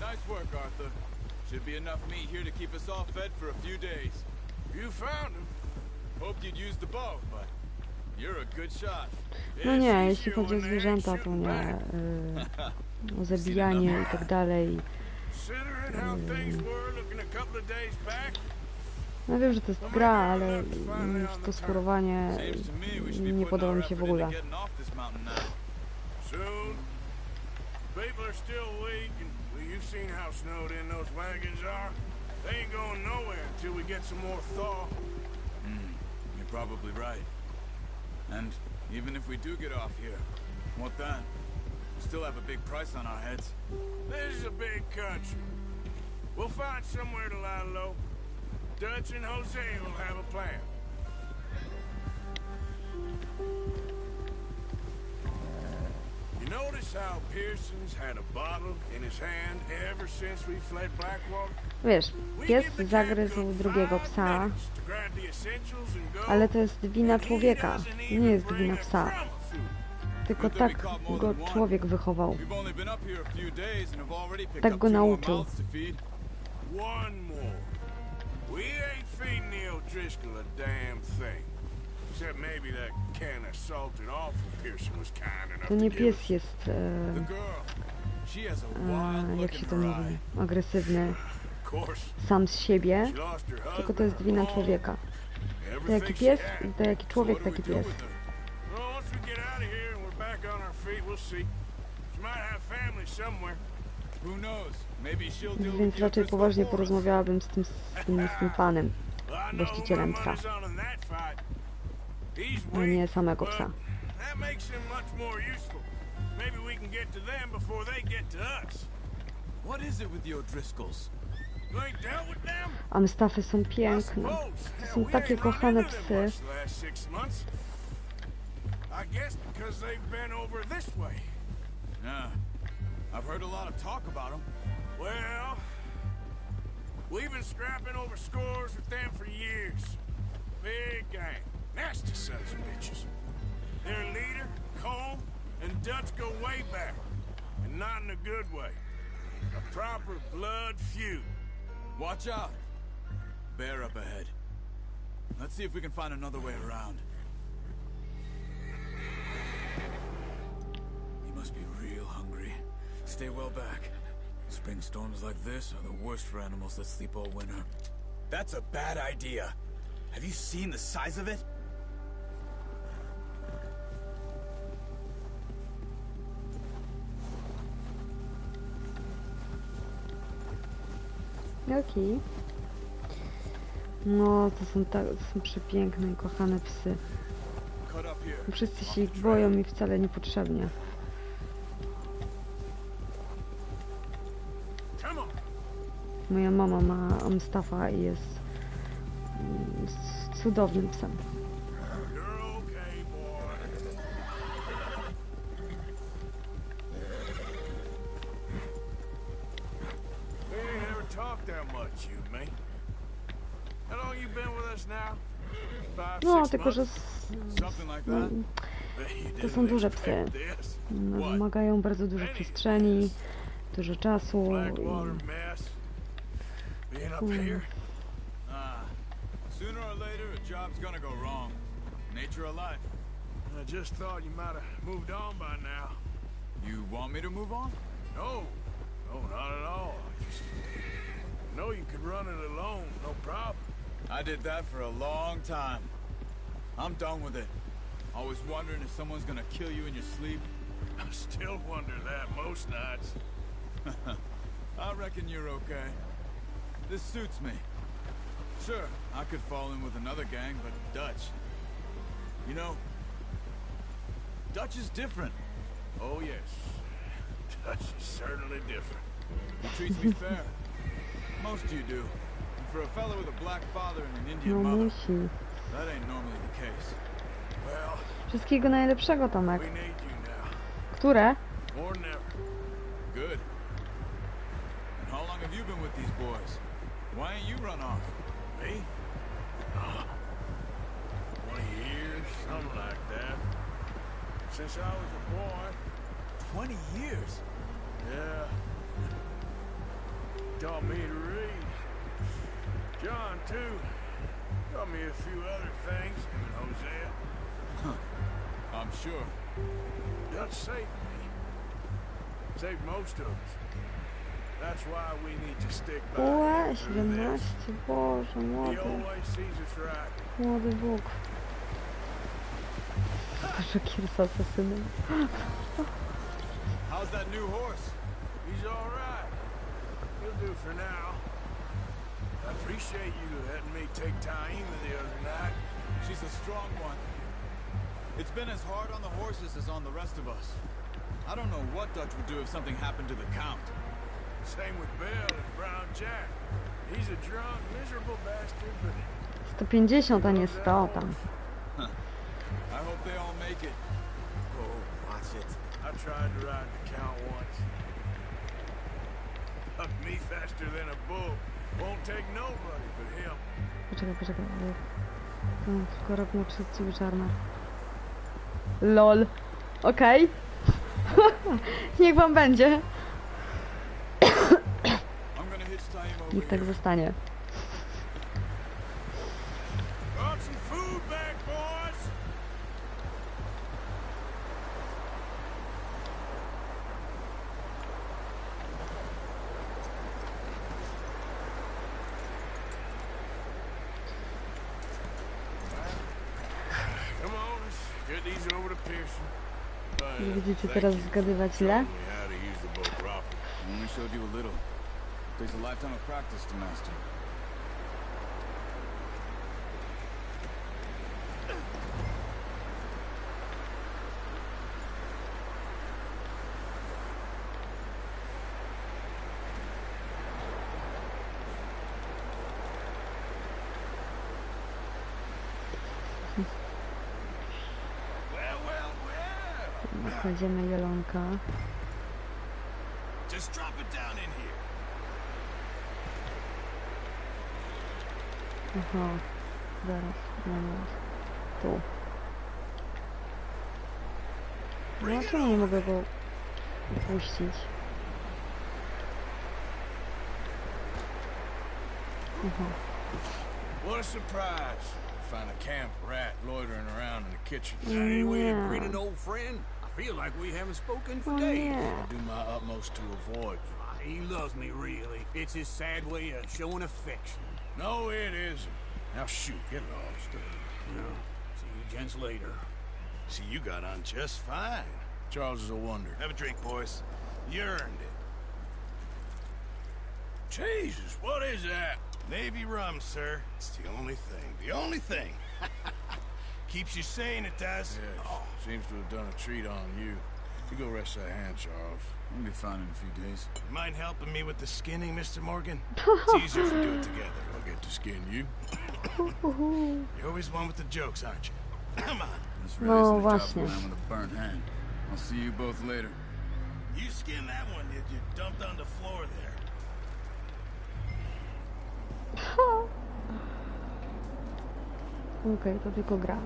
Nice work, Arthur. Should be enough meat here to keep us all fed for a few days. You found him. Hoped you'd use the bow, but you're a good shot. No nie, jeśli chodzi o zwierzęta, to nie. O zabijanie i tak dalej. Considering how things were looking a couple of days back, No wiem, że to jest gra, ale to skórowanie Seems to me we should be nie putting podoba our mi się w effort into ogóle. getting off this mountain now. soon people are still weak, and well, you've seen how snowed in those wagons are. They ain't going nowhere until we get some more thaw. You're probably right. And even if we do get off here, what then? We still have a big price on our heads. This is a big country. We'll find somewhere to lie low. Dutch and Jose will have a plan. You notice how Pearson's had a bottle in his hand ever since we fled Blackwater? Wiesz, We pies give the cat zagryzł good drugiego 5 psa, minutes to grab the essentials and go, ale to jest wina and he człowieka, doesn't nie even jest bring wina a psa. crumb of food. Tylko tak go człowiek wychował. We've only been up here a few days and have already picked Tak up go 2 more nauczył. mouths to feed. One more. We ain't feeding the O'Driscoll a damn thing. Except maybe that can of salted offal Pearson was kind enough To nie to give us. pies jest, The girl, she has a wild jak się looking to mówi, eye. agresywny Of course, sam z siebie, she lost her tylko husband, to jest her wina home, człowieka. To everything jaki she pies, had. to jaki człowiek, What do taki we do pies. with her? Well, once we get out of here and we're back on our feet, we'll see. She might have family somewhere. Who knows? Maybe she'll deal Więc with raczej the poważnie for us. porozmawiałabym z tym panem, Well, I know właścicielem my psa, money's on in that fight. He's a nie weak, samego but psa. that makes him much more useful. Maybe we can get to them before they get to us. What is it with the O'Driscolls? You ain't dealt with them? Amstafy są I piękne. suppose. To Hell, są we takie ain't run kochane into them psy. much the last 6 months. I guess because they've been over this way. Yeah. I've heard a lot of talk about them. Well, We've been scrapping over scores with them for years. Big gang. Nasty sons of bitches. Their leader, Cole, and Dutch go way back. And not in a good way. A proper blood feud. Watch out. Bear up ahead. Let's see if we can find another way around. He must be real hungry. Stay well back. Spring storms like this are the worst for animals that sleep all winter. That's a bad idea. Have you seen the size of it? Okej. No, to są przepiękne i kochane psy. Wszyscy się ich boją i wcale niepotrzebnie. Moja mama ma Amstaffa i jest cudownym psem. No, tylko że to są duże psy. Wymagają bardzo dużo przestrzeni, dużo czasu Sooner or later, a job's gonna go wrong. Nature of life. I just thought you might have moved on by now. You want me to move on? No, no, not at all. Just know you could run it alone, no problem. I did that for a long time. I'm done with it. Always wondering if someone's gonna kill you in your sleep. I still wonder that most nights. I reckon you're okay. This suits me. Sure, I could fall in with another gang, but Dutch... You know, Dutch is different. Oh, yes. Dutch is certainly different. He treats me fair. Most of you do. And for a fellow with a black father and an Indian mother, that ain't normally the case. Well, wszystkiego najlepszego, Tomek. we need you now. Które? More than ever. Good. And how long have you been with these boys? Why ain't you run off? Me? 20 years, something like that. Since I was a boy. 20 years? Yeah. Taught me to read. John, too. Taught me a few other things, him and Hosea. I'm sure. Dutch saved me. Saved most of us. That's why we need to stick by Ue, him through 17, this. Boże, He młody, always sees us right. młody Bóg. Boże, Kirsa asesynem. How's that new horse? He's all right. He'll do for now. I appreciate you letting me take Taima the other night. She's a strong one. It's been as hard on the horses as on the rest of us. I don't know what Dutch would do if something happened to the Count. Same with Bill and Brown Jack. He's a drunk, miserable bastard, but 150, a nie 100 tam. I hope they all make it. Oh, watch it. I tried to ride the Count once. Up me faster than a bull. Won't take nobody but him. Poczekaj. Tylko robię przed ciebie Czarna. LOL. Okej. Niech wam będzie. I'm gonna hitch Taima over Niech tak here. zostanie. Brought some food back, boys. Come on, let's get these over to Pearson. Będziecie teraz zgadywać źle? How to use the boat properly. I only showed you a little. Takes a lifetime of practice to master. Kładziemy jelonka. Just drop it down in here. Aha, zaraz, moment. Tu. No czemu nie mogę go puścić? Aha. What a surprise. Find a camp rat loitering around in the kitchen. Any way to Yeah. greet an old friend? I feel like we haven't spoken for Oh, days. yeah. I do my utmost to avoid you. He loves me, really. It's his sad way of showing affection. No, it isn't. Now shoot, get lost. Well, see you gents later. See, you got on just fine. Charles is a wonder. Have a drink, boys. You earned it. Jesus, what is that? Navy rum, sir. It's the only thing. The only thing. Keeps you sane, it does. Yeah, seems to have done a treat on you. You go rest that hand, Charles. We'll be fine in a few days. You mind helping me with the skinning, Mr. Morgan? It's easier if we do it together. I'll get to skin you. You're always one with the jokes, aren't you? Come on. This No, really isn't a job właśnie. for a man with a burnt hand. I'll see you both later. You skinned that one, did you? Dumped on the floor there. Okej, to tylko gra.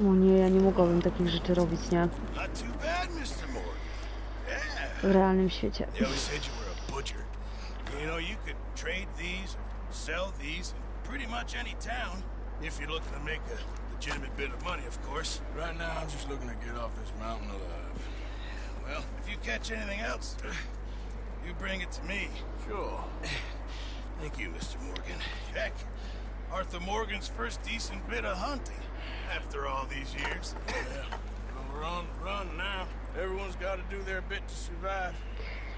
O nie, ja nie mogłabym takich rzeczy robić, nie? Not too bad, Mr. Morgan. Yeah. W realnym świecie. They always said you were a butcher. You know, you could trade these, sell these, in pretty much any town, if you're looking to make a legitimate bit of money, of course. Right now, I'm just looking to get off this mountain alive. Well, if you catch anything else, you bring it to me. Sure. Thank you, Mr. Morgan. Heck, Arthur Morgan's first decent bit of hunting, after all these years. Yeah. Well, run now. Everyone's got to do their bit to survive.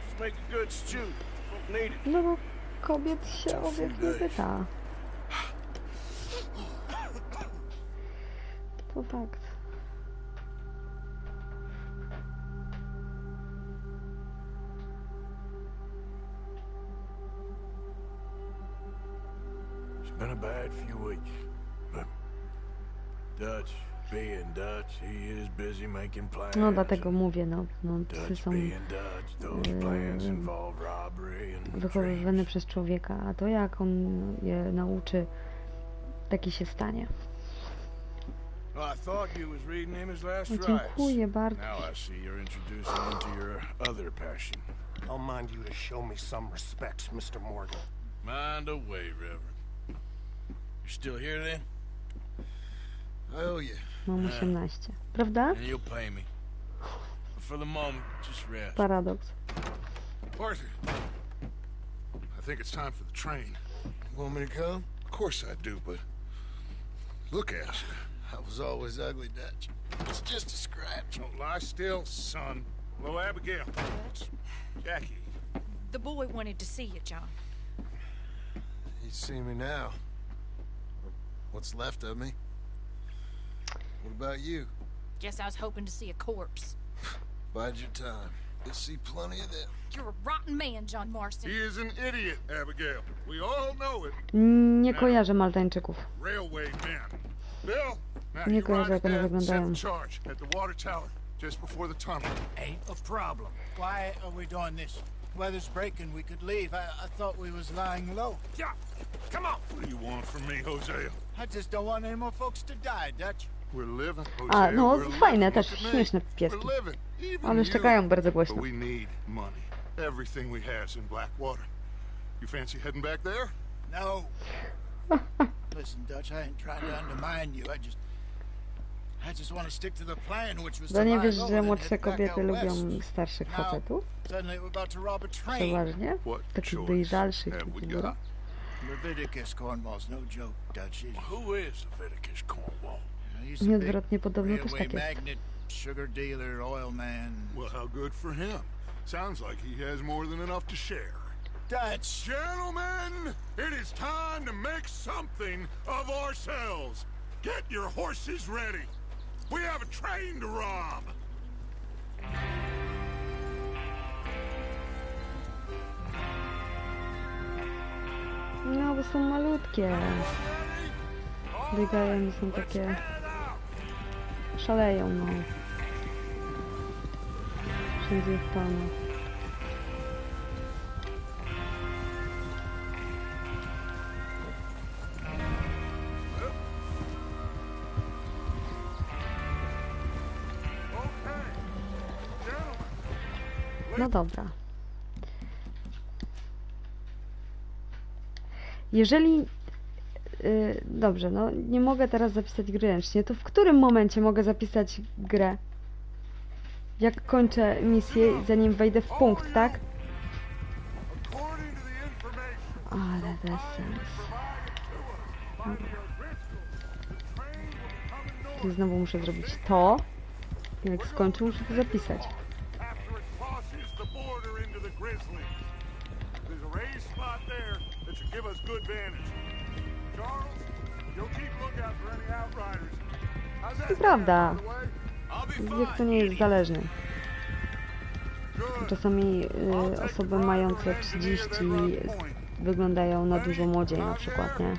Just make a good stew. Folk need it. No bo kobiet się owiec nie pyta. To fakt. It's been a bad few weeks, but Dutch, being Dutch, he is busy making plans. No dlatego mówię, no psy Dutch są being Dutch, those plans involve robbery and wychowywane dreams. przez człowieka, a to jak on je nauczy, taki się stanie. Well, I thought you was reading him his last No, rites. dziękuję bardzo. Now I see you're introducing him to your other passion. I'll mind you to show me some respect, Mr. Morgan. Mind away, Reverend. You still here then? I owe you. Mam 18. Prawda? And you'll pay me. But for the moment, just rest. Paradoks. Arthur, I think it's time for the train. Want me to come? Of course I do, but look at you. I was always ugly, Dutch. It's just a scratch. Don't lie still, son. Hello, Abigail. Jackie. The boy wanted to see you, John. He'd see me now. What's left of me? What about you? Guess I was hoping to see a corpse. Bide your time. You'll see plenty of them. You're a rotten man, John Marston. He is an idiot, Abigail. We all know it. Nie kojarzę Maltańczyków. Railway men. Bill, now Nie you kojarzę, ride jak one ahead and set wyglądają. the charge at the water tower just before the tunnel. Ain't a problem. Why are we doing this? Weather's breaking. We could leave. I thought we was lying low. Yeah, come on. What do you want from me, Hosea? I just don't want any more folks to die, Dutch. We're living, A, Hosea. no we're fajne, living. też Look at me. śmieszne pieski. We're living. Even Ale you. szczekają bardzo But głośno. we need money. Everything we have's in Blackwater. You fancy heading back there? No. Listen, Dutch, I ain't trying to undermine you. I just want to stick to the plan, which was to To nie lie wiesz, low że and młodsze head back kobiety out west. lubią starszych Now, facetów? suddenly we're about to rob a train. Przeważnie? What Takich choice dojrzalszych have we i got? Leviticus Cornwall's no joke, Dutch. Who is Leviticus Cornwall? He's a big Nieodwrotnie podobno też railway tak jest. magnate, sugar dealer, oil man. Well, how good for him. Sounds like he has more than enough to share. Dutch! Gentlemen, it is time to make something of ourselves. Get your horses ready. We have a train to rob. No, bo są malutkie. Biegają, są takie... Szaleją, no. Wszędzie jest pełno. No dobra. Jeżeli... dobrze, no nie mogę teraz zapisać gry ręcznie, to w którym momencie mogę zapisać grę? Jak kończę misję, zanim wejdę w punkt, tak? Ale bez sens. I znowu muszę zrobić to. I jak skończę, muszę to zapisać. To prawda. Wiek to nie jest zależny. Czasami osoby mające 30 wyglądają na dużo młodziej na przykład, nie?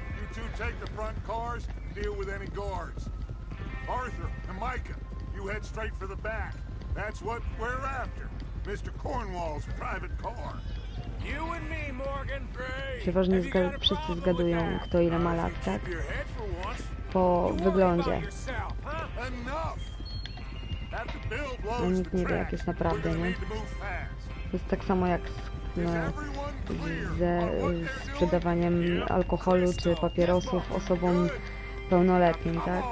Przeważnie wszyscy zgadują, kto ile ma lat, tak? Po wyglądzie. A nikt nie wie, jak jest naprawdę, nie? To jest tak samo jak ze sprzedawaniem alkoholu czy papierosów osobom pełnoletnim, tak?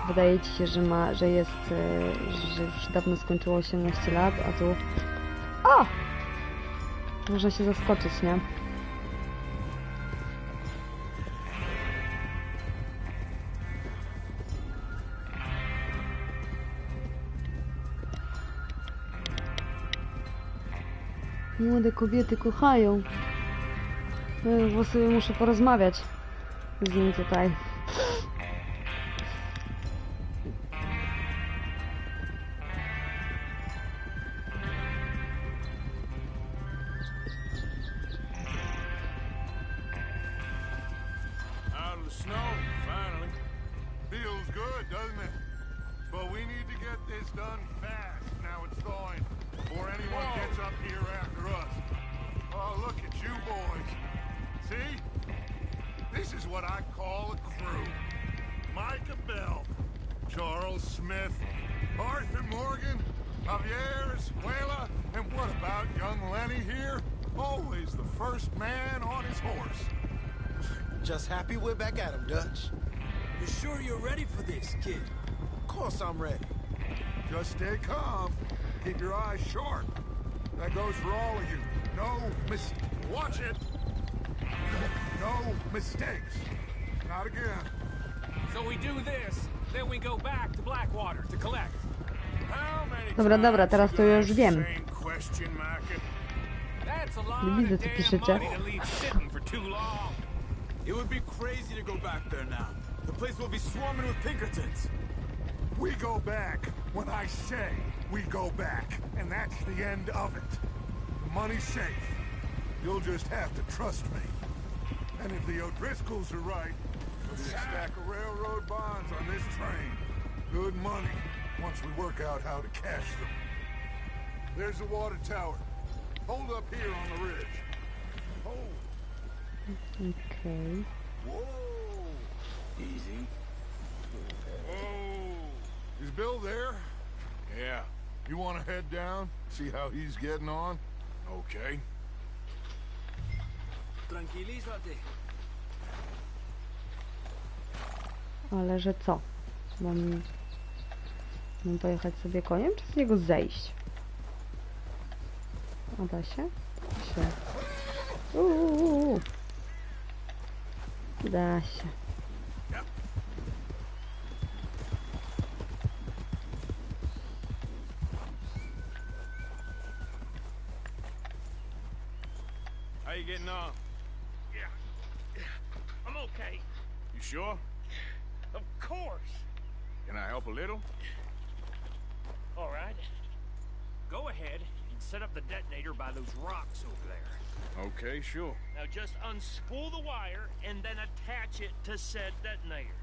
Wydaje ci się, że już dawno skończyło 18 lat, a tu... O! Można się zaskoczyć, nie? Młode kobiety kochają. Bo sobie muszę porozmawiać z nimi tutaj. Just happy we're back at him, Dutch. You sure you're ready for this, kid? Of course I'm ready. Just stay calm. Keep your eyes sharp. That goes for all of you. Watch it. No mistakes. Not again. So we do this, then we go back to Blackwater to collect. Dobra, teraz to już wiem. Widzę, co piszecie. It would be crazy to go back there now. The place will be swarming with Pinkertons. We go back when I say we go back, and that's the end of it. The money's safe. You'll just have to trust me. And if the O'Driscolls are right, there'll be a stack of railroad bonds on this train. Good money, once we work out how to cash them. There's the water tower. Hold up here on the ridge. Hold. Okay. Whoa! Easy. Whoa! Is Bill there? Yeah. You want to head down, see how he's getting on? Okay. Tranquilízate. Ale że co? Mam pojechać sobie koniem, czy z niego zejść? A da się? Da się. Da się. How you getting on? Yeah. I'm okay. You sure? Of course. Can I help a little? All right. Go ahead and set up the detonator by those rocks over there. Okay, sure. Now just unspool the wire and then attach it to said detonator.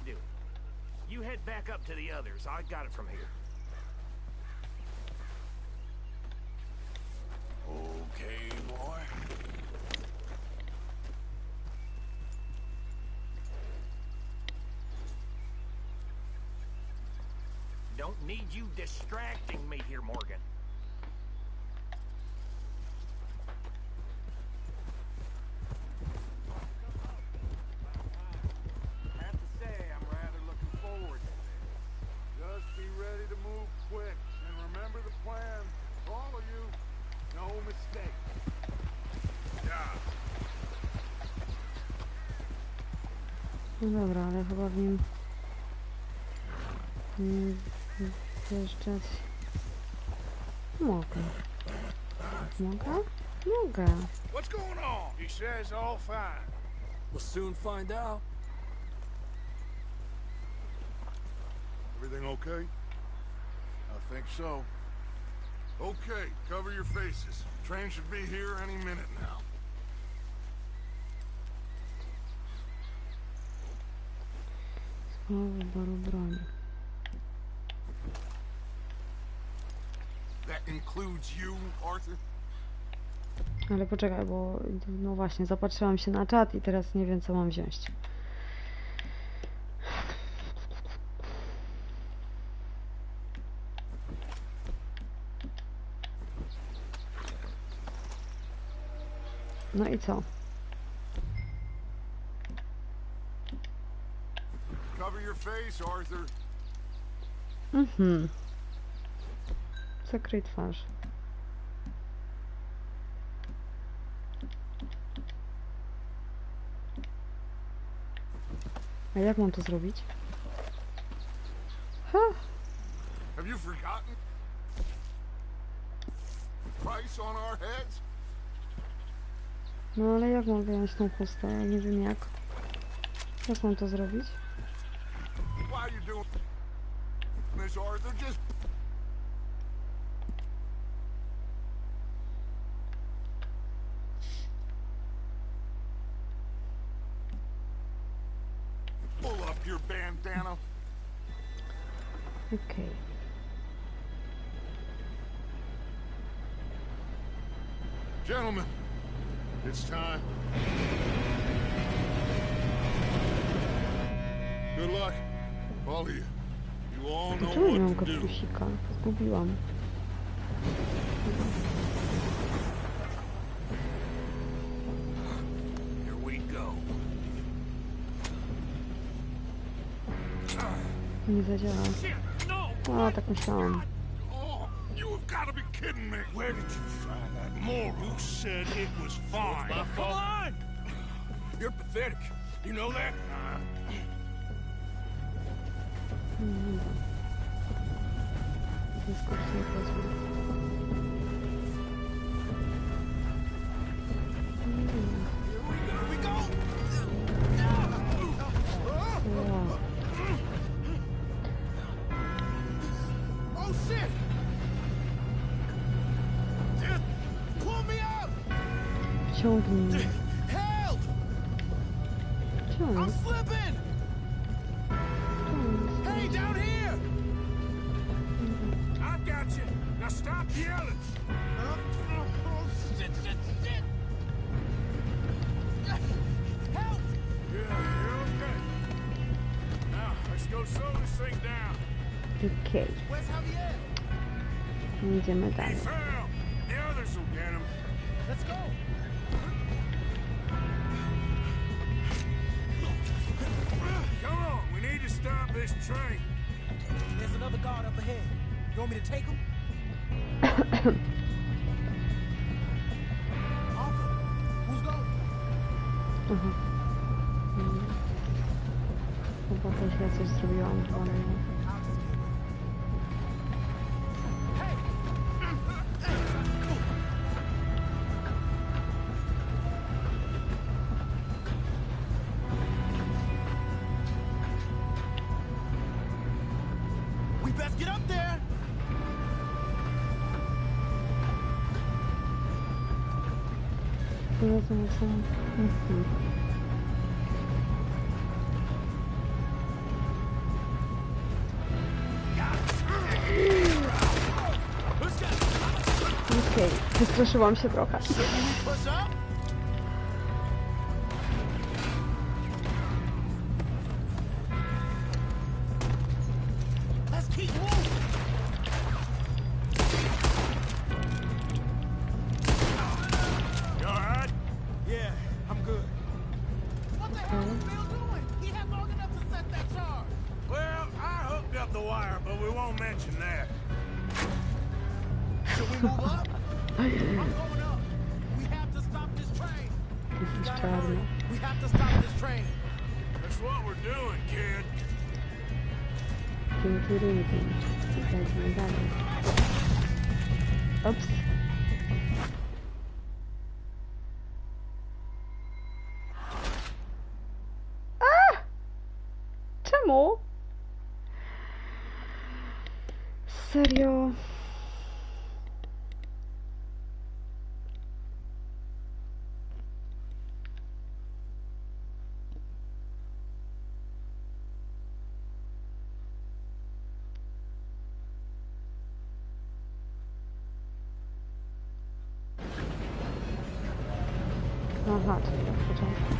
should do it. You head back up to the others. I got it from here. Okay, boy. Don't need you distracting me here, Morgan. I have to say, I'm rather looking forward to this. Just be ready to move quick, and remember the plan. All of you, no mistakes. Yeah. No dobra, ale chyba w nim zjeżdżać mogę. Mogę? Mogę. What's going on? He says all fine. We'll soon find out. Everything okay? I think so. Okay, cover your faces. Train should be here any minute now. Znowu wyboru broni. That includes you, Arthur? Ale poczekaj, bo no właśnie, zapatrzyłam się na czat i teraz nie wiem, co mam wziąć. No i co? Cover your face, Arthur. Zakryj twarz. A jak mam to zrobić? Ha! Have you forgotten? Price on our heads? No ale jak mam wyjąć tą chustę? Ja nie wiem jak. Jak mam to zrobić? Why are you doing this, Arthur? Just pull up your bandana. Okej. Gentlemen, it's time. Good luck. All of you. You all know Dlaczego nie mam what to do. kapusika? Zgubiłam. Here we go. Nie zadziała. Shit, no! A, tak myślałam. Oh, you have got to be kidding me. Where did you find that moral? Who said it was fine? Come on! You're pathetic. You know that? Wyskocz nie pozwól. Here we go! Wow. Oh shit! Pull me up! Ciągnij mnie. Help! I'm Ciągnij. slipping! Hey, down here! I've got you. Now stop yelling. Shit, shit, shit! Help! Yeah, you're okay. Now, let's go slow this thing down. Okej. Where's Javier? Idziemy He dalej. fell. The others will get him. Let's go! Come on, we need to stop this train. There's another guard up ahead. You want me to take him? Arthur, who's going? Aha. Chyba to źle coś zrobiłam. Ale... I'll just get him. Hey! We best get up there! Wystraszyłam się trochę. Czarna. Ups. Czemu? Serio? Aha, czyli od początku.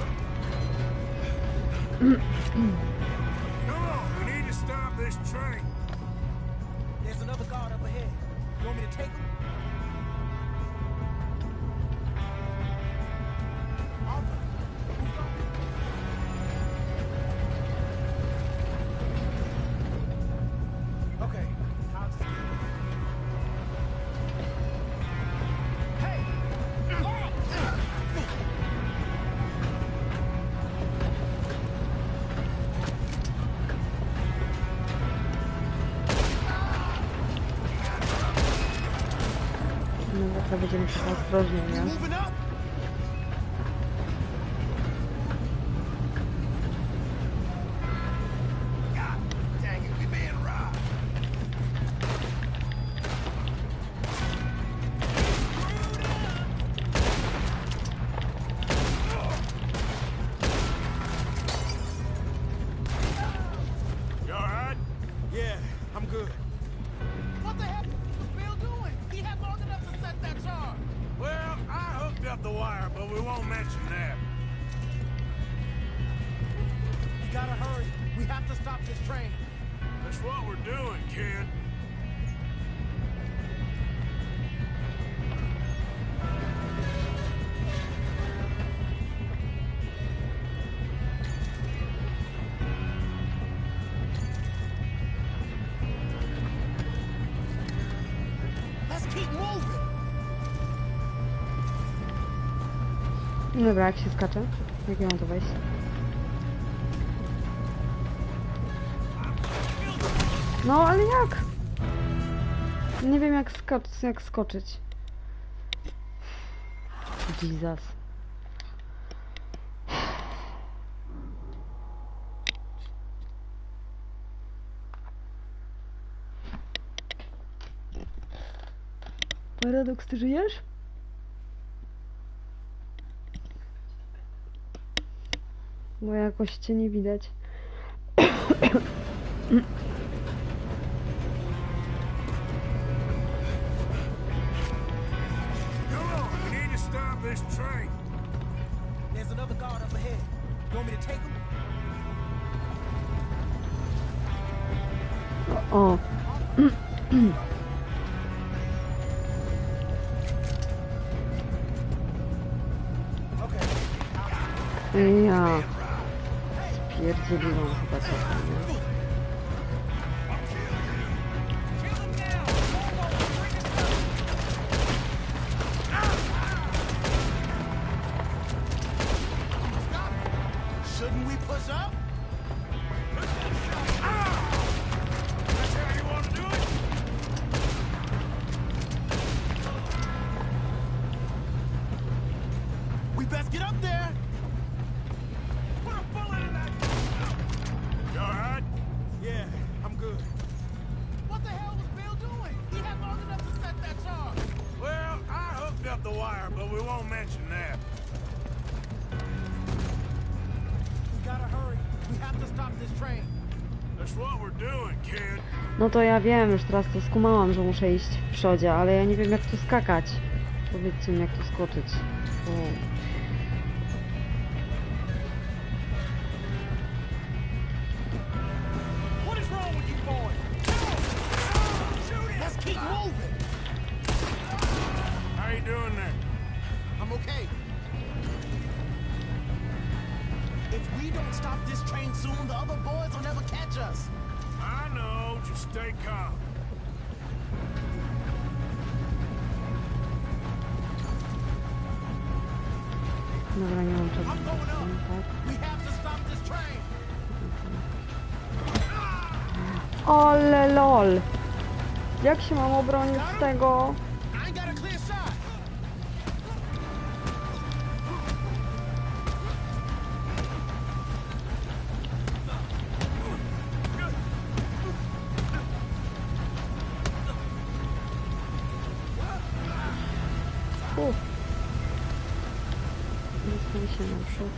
Come on, we need to stop this train. There's another guard up ahead. You want me to take him? Okay, I'll just get him. Hey! No to będziemy trochę ostrożnie, nie? Moving up! God dang it, we being robbed. You alright? Yeah, I'm good. What the heck was Bill doing? He had long enough to set that charge. Well, I hooked up the wire, but we won't mention that. You gotta hurry. We have to stop this train. That's what we're doing, kid. Let's keep moving. Dobra, jak się skacze? Jak ja mam to wejść? No, ale jak? Nie wiem jak skoczyć. Jesus. Paradoks, ty żyjesz? Bo jakoś cię nie widać. Come on, we need to stop this train. There's another guard up ahead. You want me to take him? O. Ja spierdzieliłam chyba trochę, nie? Shouldn't we push up? That's how you want to do it? We best get up there. Put a bullet in that. You alright? Yeah, I'm good. What the hell was Bill doing? He had long enough to set that charge. Well, I hooked up the wire, but we won't mention that. We gotta hurry. We have to stop this train. That's what we're doing, kid. No to ja wiem, już teraz to skumałam, że muszę iść w przodzie, ale ja nie wiem jak tu skakać. Powiedzcie mi, jak tu skoczyć. O. What is wrong with you boys? Let's keep moving. How you doing there? I'm okay. If we don't stop this train soon, the other boys will never catch us. I know, just stay calm. Dobra, nie mam czasu. I'm going up. Tak. We have to stop this train. Ale lol! Jak się mam obronić z tego? I ain't got a clear shot. Zostań się na przód.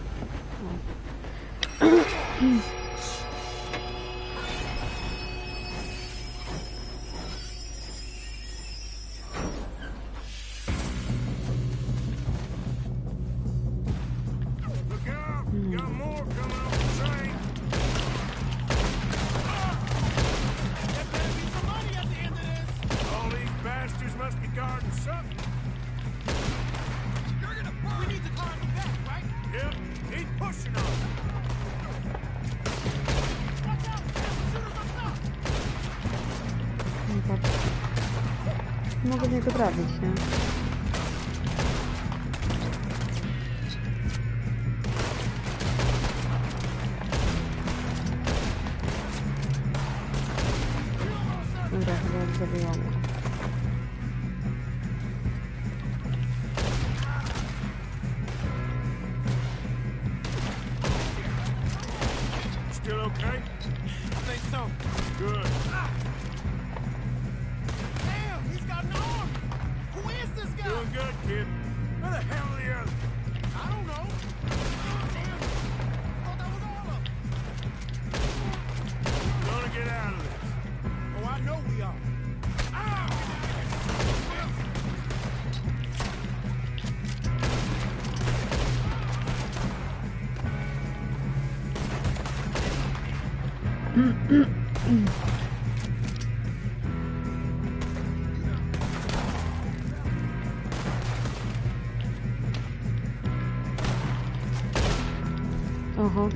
Look out! Got more coming off the train. There better be some money at the end of this. All these bastards must be guarding something. We need to climb the back, right? Yep, he's pushing on. Watch out! Shooters up top! No patrz. Mogę w niego trafić, nie? Dobra, chyba zabiłam go. Still okay? I think so. Good. Damn, he's got an arm. Who is this guy? Doing good, kid. Where the hell are the others? I don't know. Damn. I thought that was all of them. Gonna get out of this. Oh, I know we are. Oho.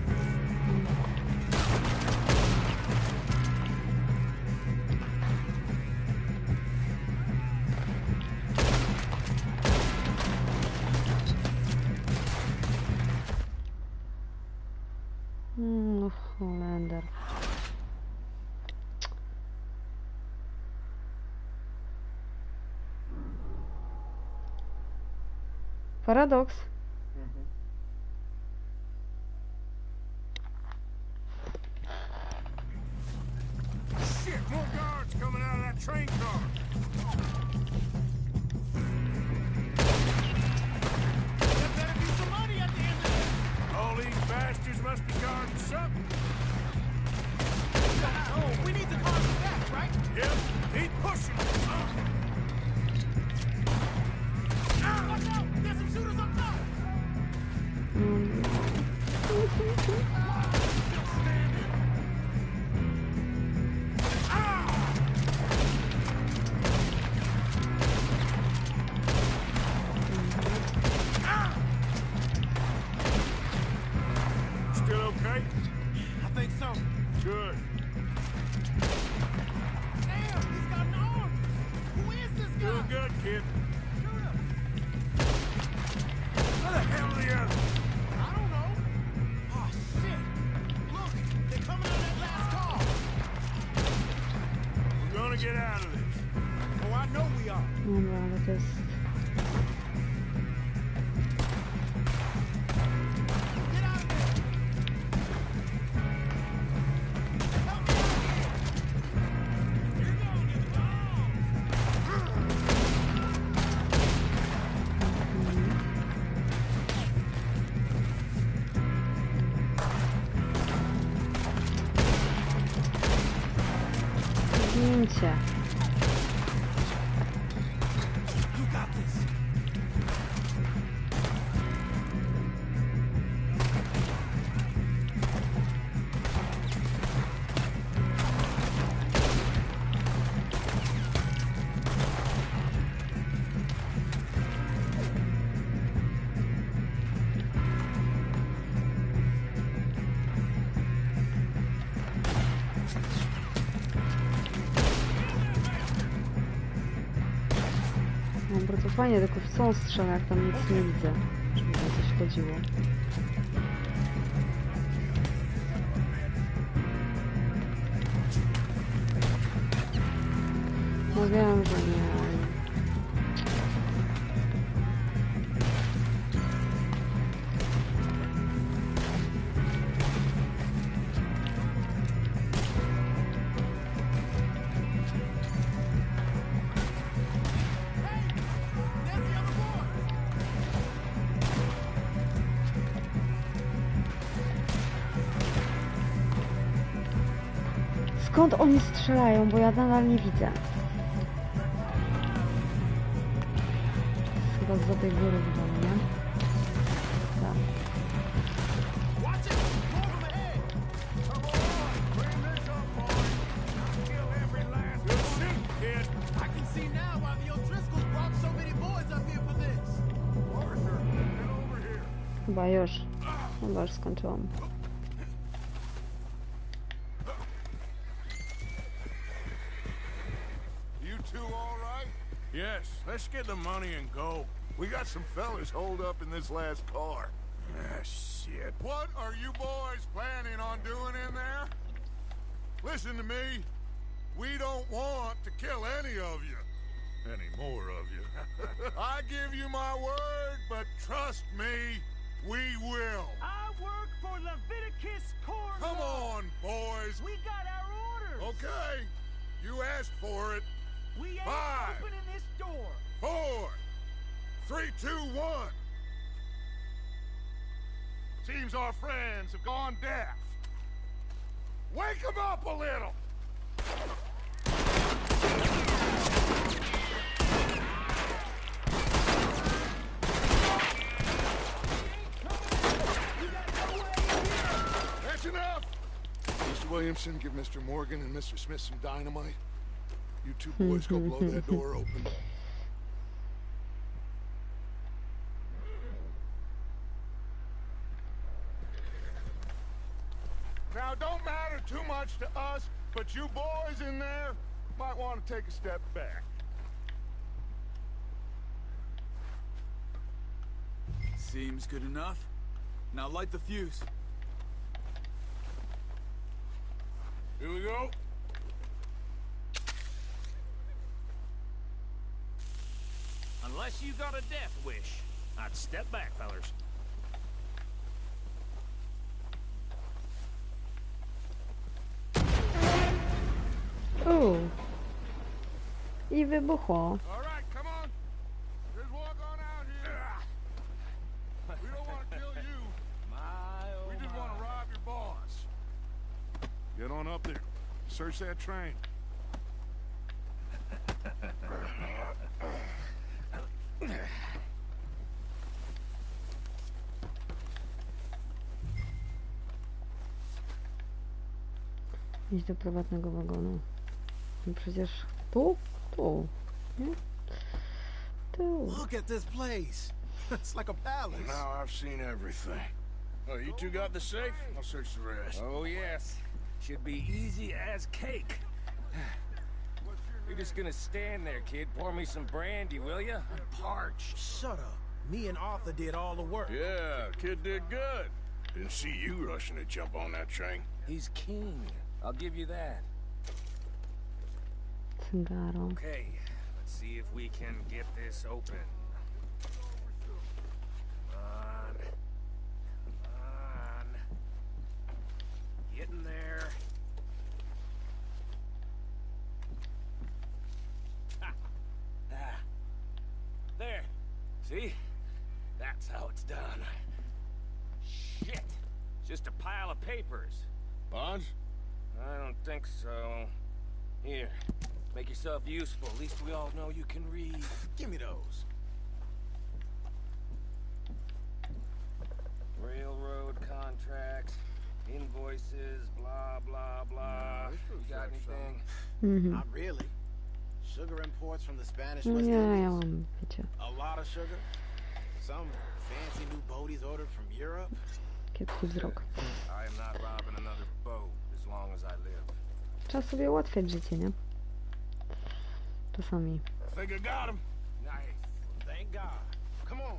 No Holender. Paradoks. Shit, more guards coming out of that train car. There better be some money at the end of this. All these bastards must be guarding something. Oh, we need to climb the back, right? Yep, he's pushing. Watch out! There's some shooters up top. Still okay? I think so. Good. Damn, he's got an arm. Who is this guy? Doing good, kid. Shoot him. Where the hell are the others? I don't know. Oh, shit. Look, they're coming out of that last car. We're gonna get out of this. Oh, I know we are. Dobra, ale to jest... Get out of there. Help me out here. Here you go, Zdjęcie. You got this. fajnie, tylko w co on strzela, jak tam nic nie widzę. Żeby mi coś chodziło. No wiem, że nie. Skąd oni strzelają, bo ja nadal nie widzę. Chyba z tej góry widzą, nie? Tak. Chyba już. Chyba już skończyłam. Yes, let's get the money and go. We got some fellas holed up in this last car. Ah, shit. What are you boys planning on doing in there? Listen to me. We don't want to kill any of you. Any more of you. I give you my word, but trust me, we will. I work for Leviticus Court. Come on, boys. We got our orders. Okay. You asked for it. We ain't 5, opening this door. 4, 3, 2, 1. Seems our friends have gone deaf. Wake them up a little. That's enough. Mr. Williamson, give Mr. Morgan and Mr. Smith some dynamite. You two boys go blow that door open. Now, it don't matter too much to us, but you boys in there might want to take a step back. Seems good enough. Now light the fuse. Here we go. Unless you got a death wish, I'd step back, fellers. I wybuchło. All right, come on. Just walk on out here. We don't want to kill you. We just want to rob your boss. Get on up there. Search that train. Idź do prywatnego wagonu. No przecież tu? Tu. Nie? Tu. Look at this place. It's like a palace. Now I've seen everything. Oh, you two got the safe? I'll search the rest. Oh, yes. Should be easy as cake. You're just gonna stand there, kid. Pour me some brandy, will ya? I'm parched. Shut up. Me and Arthur did all the work. Yeah, kid did good. Didn't see you rushing to jump on that train. He's king. I'll give you that. Cygaro. Okay, let's see if we can get this open. Come on. Come on. Get in there. Ha. Ah. There. See? That's how it's done. Shit. Just a pile of papers. Bonds? I don't think so. Here. Make yourself useful. At least we all know you can read. Give me those. Railroad contracts, invoices, blah, blah, blah. You got anything? Not really. Sugar imports from the Spanish No West nie, ja Indies. mam, wiecie, A lot of sugar. Some fancy new boaties ordered from Europe. kiepski wzrok. I am not robbing another boat as long as I live. Trzeba sobie ułatwiać życie, nie? Czasami. I think I got him. Nice. Thank God. Come on.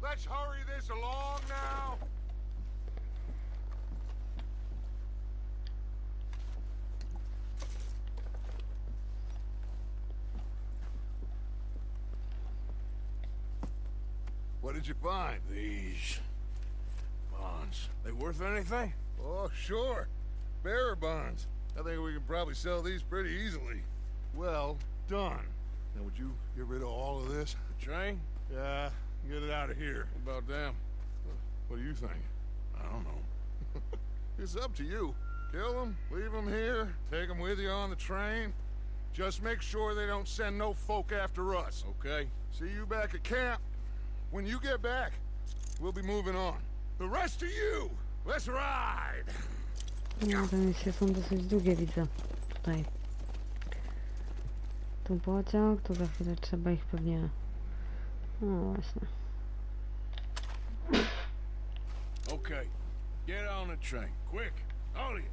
Let's hurry this along now. What did you find? These bonds. They worth anything? Oh, sure. Bearer bonds. I think we can probably sell these pretty easily. Well done. Now, would you get rid of all of this? The train? Yeah, get it out of here. What about them? What do you think? I don't know. It's up to you. Kill them, leave them here, take them with you on the train. Just make sure they don't send no folk after us. Okay. See you back at camp. When you get back, we'll be moving on. The rest of you, let's ride! No, te misje są dosyć długie, widzę. Tutaj. Tu pociąg, tu za chwilę trzeba ich pewnie... No właśnie. Okay. Get on the train. Quick. All of you.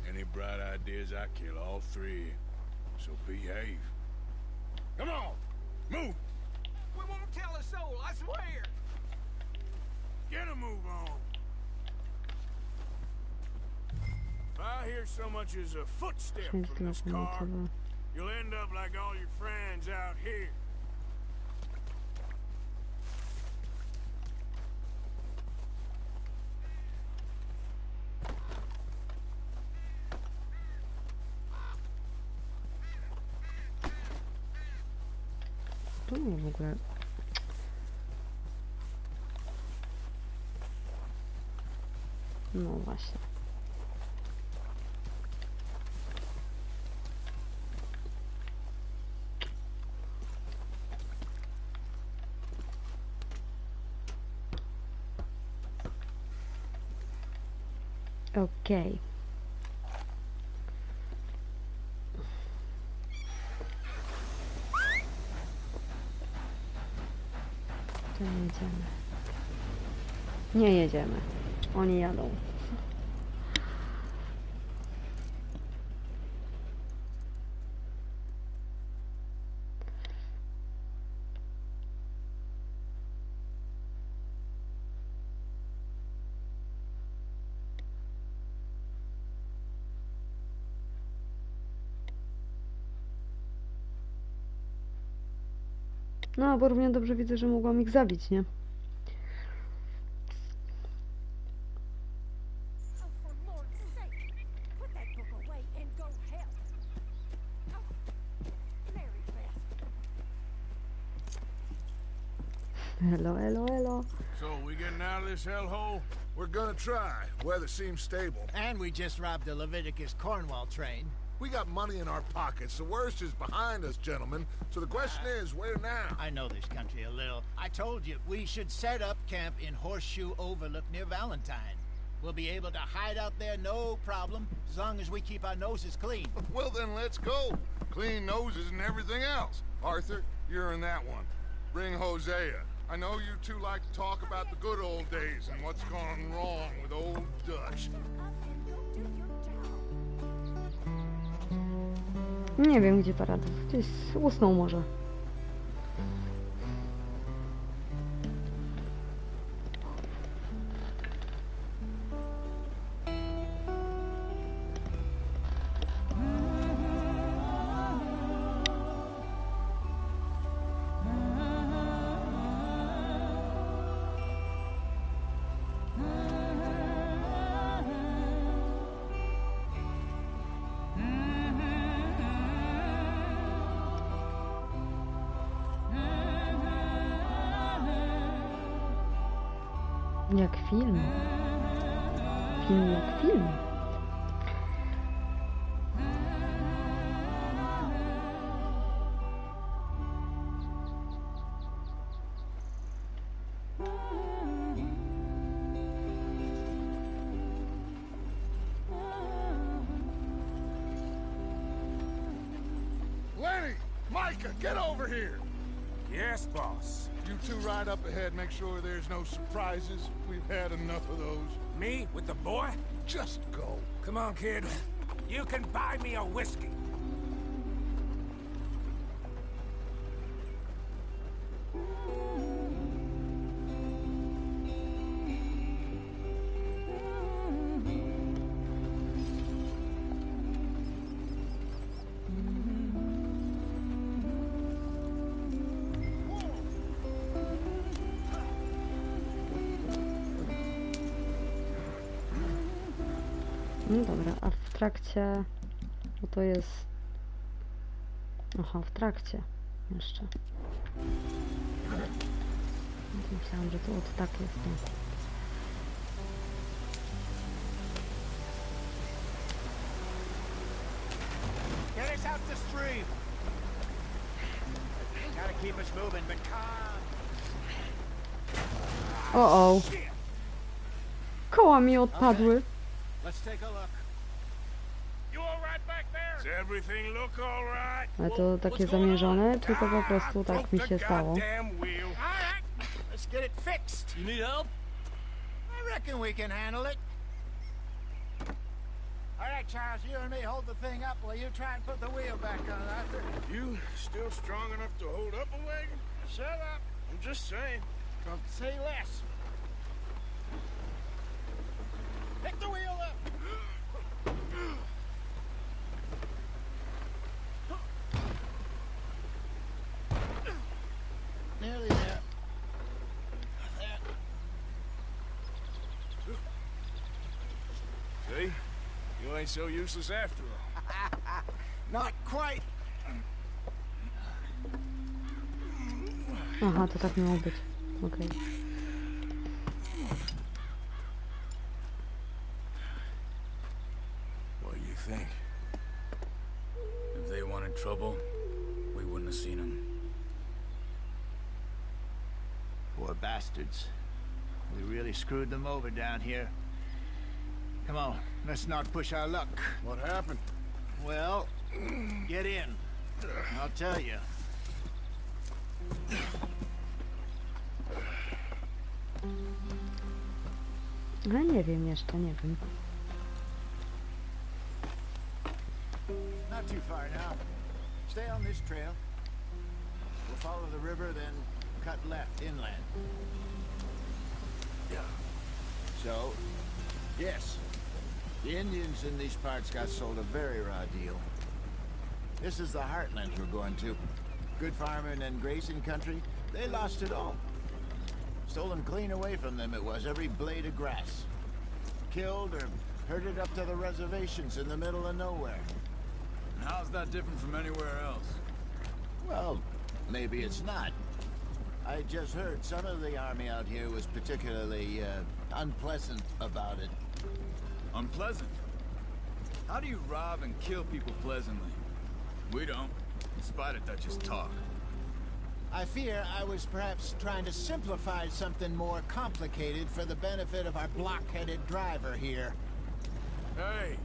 Any bright ideas, I kill all three. So behave. Come on. Move. We won't tell a soul, I swear. Get a move on. If I hear so much as a footstep Część from this car, lokomotywa. you'll end up like all your friends out here. Tu nie w ogóle... No właśnie. Okej. To nie jedziemy. Nie jedziemy. Oni jadą. No, bo równie dobrze widzę, że mogłam ich zabić, nie? Hello, hello, hello. So, we getting out of this hellhole? We're gonna try. Weather seems stable. And we just robbed the Leviticus Cornwall train. We got money in our pockets. The worst is behind us, gentlemen. So the question is, where now? I know this country a little. I told you, we should set up camp in Horseshoe Overlook near Valentine. We'll be able to hide out there no problem, as long as we keep our noses clean. Well, then let's go. Clean noses and everything else. Arthur, you're in that one. Bring Hosea. I know you two like to talk about the good old days and what's gone wrong with old Dutch. Nie wiem, gdzie Paradów. Gdzieś usnął może. Jak film. Film jak film. Get over here! Yes, boss. You two ride up ahead, make sure there's no surprises. We've had enough of those. Me with the boy? Just go. Come on, kid. You can buy me a whiskey. No dobra, a w trakcie... Bo to jest... Aha, w trakcie jeszcze. Myślałam, że to od tak jest. Get us out the stream. Gotta keep us moving, but calm. O. Koła mi odpadły. Let's take a look. You all right back there? Does everything look all right? Ale to takie zamierzone, czy to po prostu tak mi się stało? All right, let's get it fixed. You need help? I reckon we can handle it. All right, Charles, you and me hold the thing up while you try and put the wheel back on, Arthur. You still strong enough to hold up a wagon? Shut up. I'm just saying. Don't say less. Pick the wheel up. Nearly there. See? You ain't so useless after all. Not quite. Aha, to tak miało być. Okej. What do you think? If they wanted trouble, we wouldn't have seen them. Poor bastards. We really screwed them over down here. Come on, let's not push our luck. What happened? Well, get in. I'll tell you. No nie wiem jeszcze, nie wiem. Not too far now. Stay on this trail. We'll follow the river, then cut left inland. So, yes, the Indians in these parts got sold a very raw deal. This is the heartland we're going to. Good farming and grazing country, they lost it all. Stolen clean away from them it was, every blade of grass. Killed or herded up to the reservations in the middle of nowhere. How's that different from anywhere else? Well, maybe it's not. I just heard some of the army out here was particularly unpleasant about it. Unpleasant? How do you rob and kill people pleasantly? We don't, in spite of Dutch's talk. I fear I was perhaps trying to simplify something more complicated for the benefit of our block-headed driver here. Hey,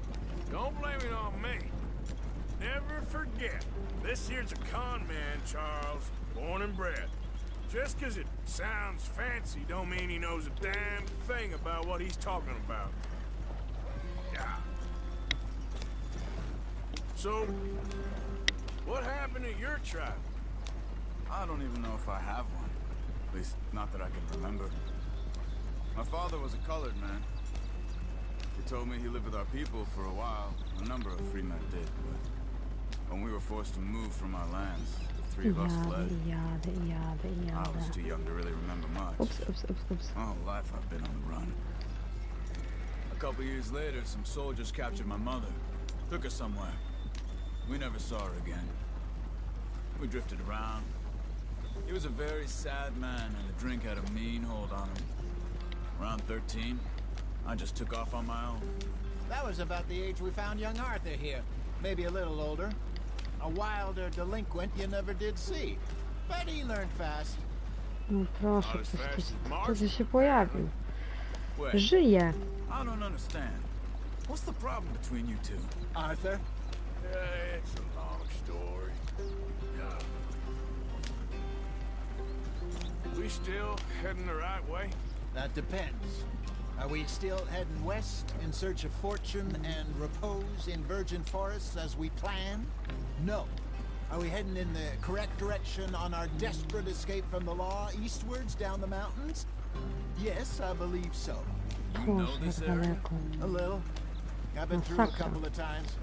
don't blame it on me. Never forget, this here's a con man, Charles, born and bred. Just 'cause it sounds fancy don't mean he knows a damn thing about what he's talking about. Yeah. So, what happened to your tribe? I don't even know if I have one. At least, not that I can remember. My father was a colored man. He told me he lived with our people for a while. A number of free men did, but when we were forced to move from our lands, the three of us fled. I was too young to really remember much. Oops. My whole life I've been on the run. A couple years later, some soldiers captured my mother. Took her somewhere. We never saw her again. We drifted around. He was a very sad man, and the drink had a mean hold on him. Around 13, I just took off on my own. That was about the age we found young Arthur here. Maybe a little older. A wilder delinquent you never did see. But he learned fast. No proszę, ktoś się pojawił. Żyje. I don't understand. What's the problem between you two? Arthur? It's a long story. still heading the right way? That depends. Are we still heading west in search of fortune and repose in virgin forests as we planned? No. Are we heading in the correct direction on our desperate escape from the law eastwards down the mountains? Yes, I believe so. You know this area? A little. I've been through a couple of times.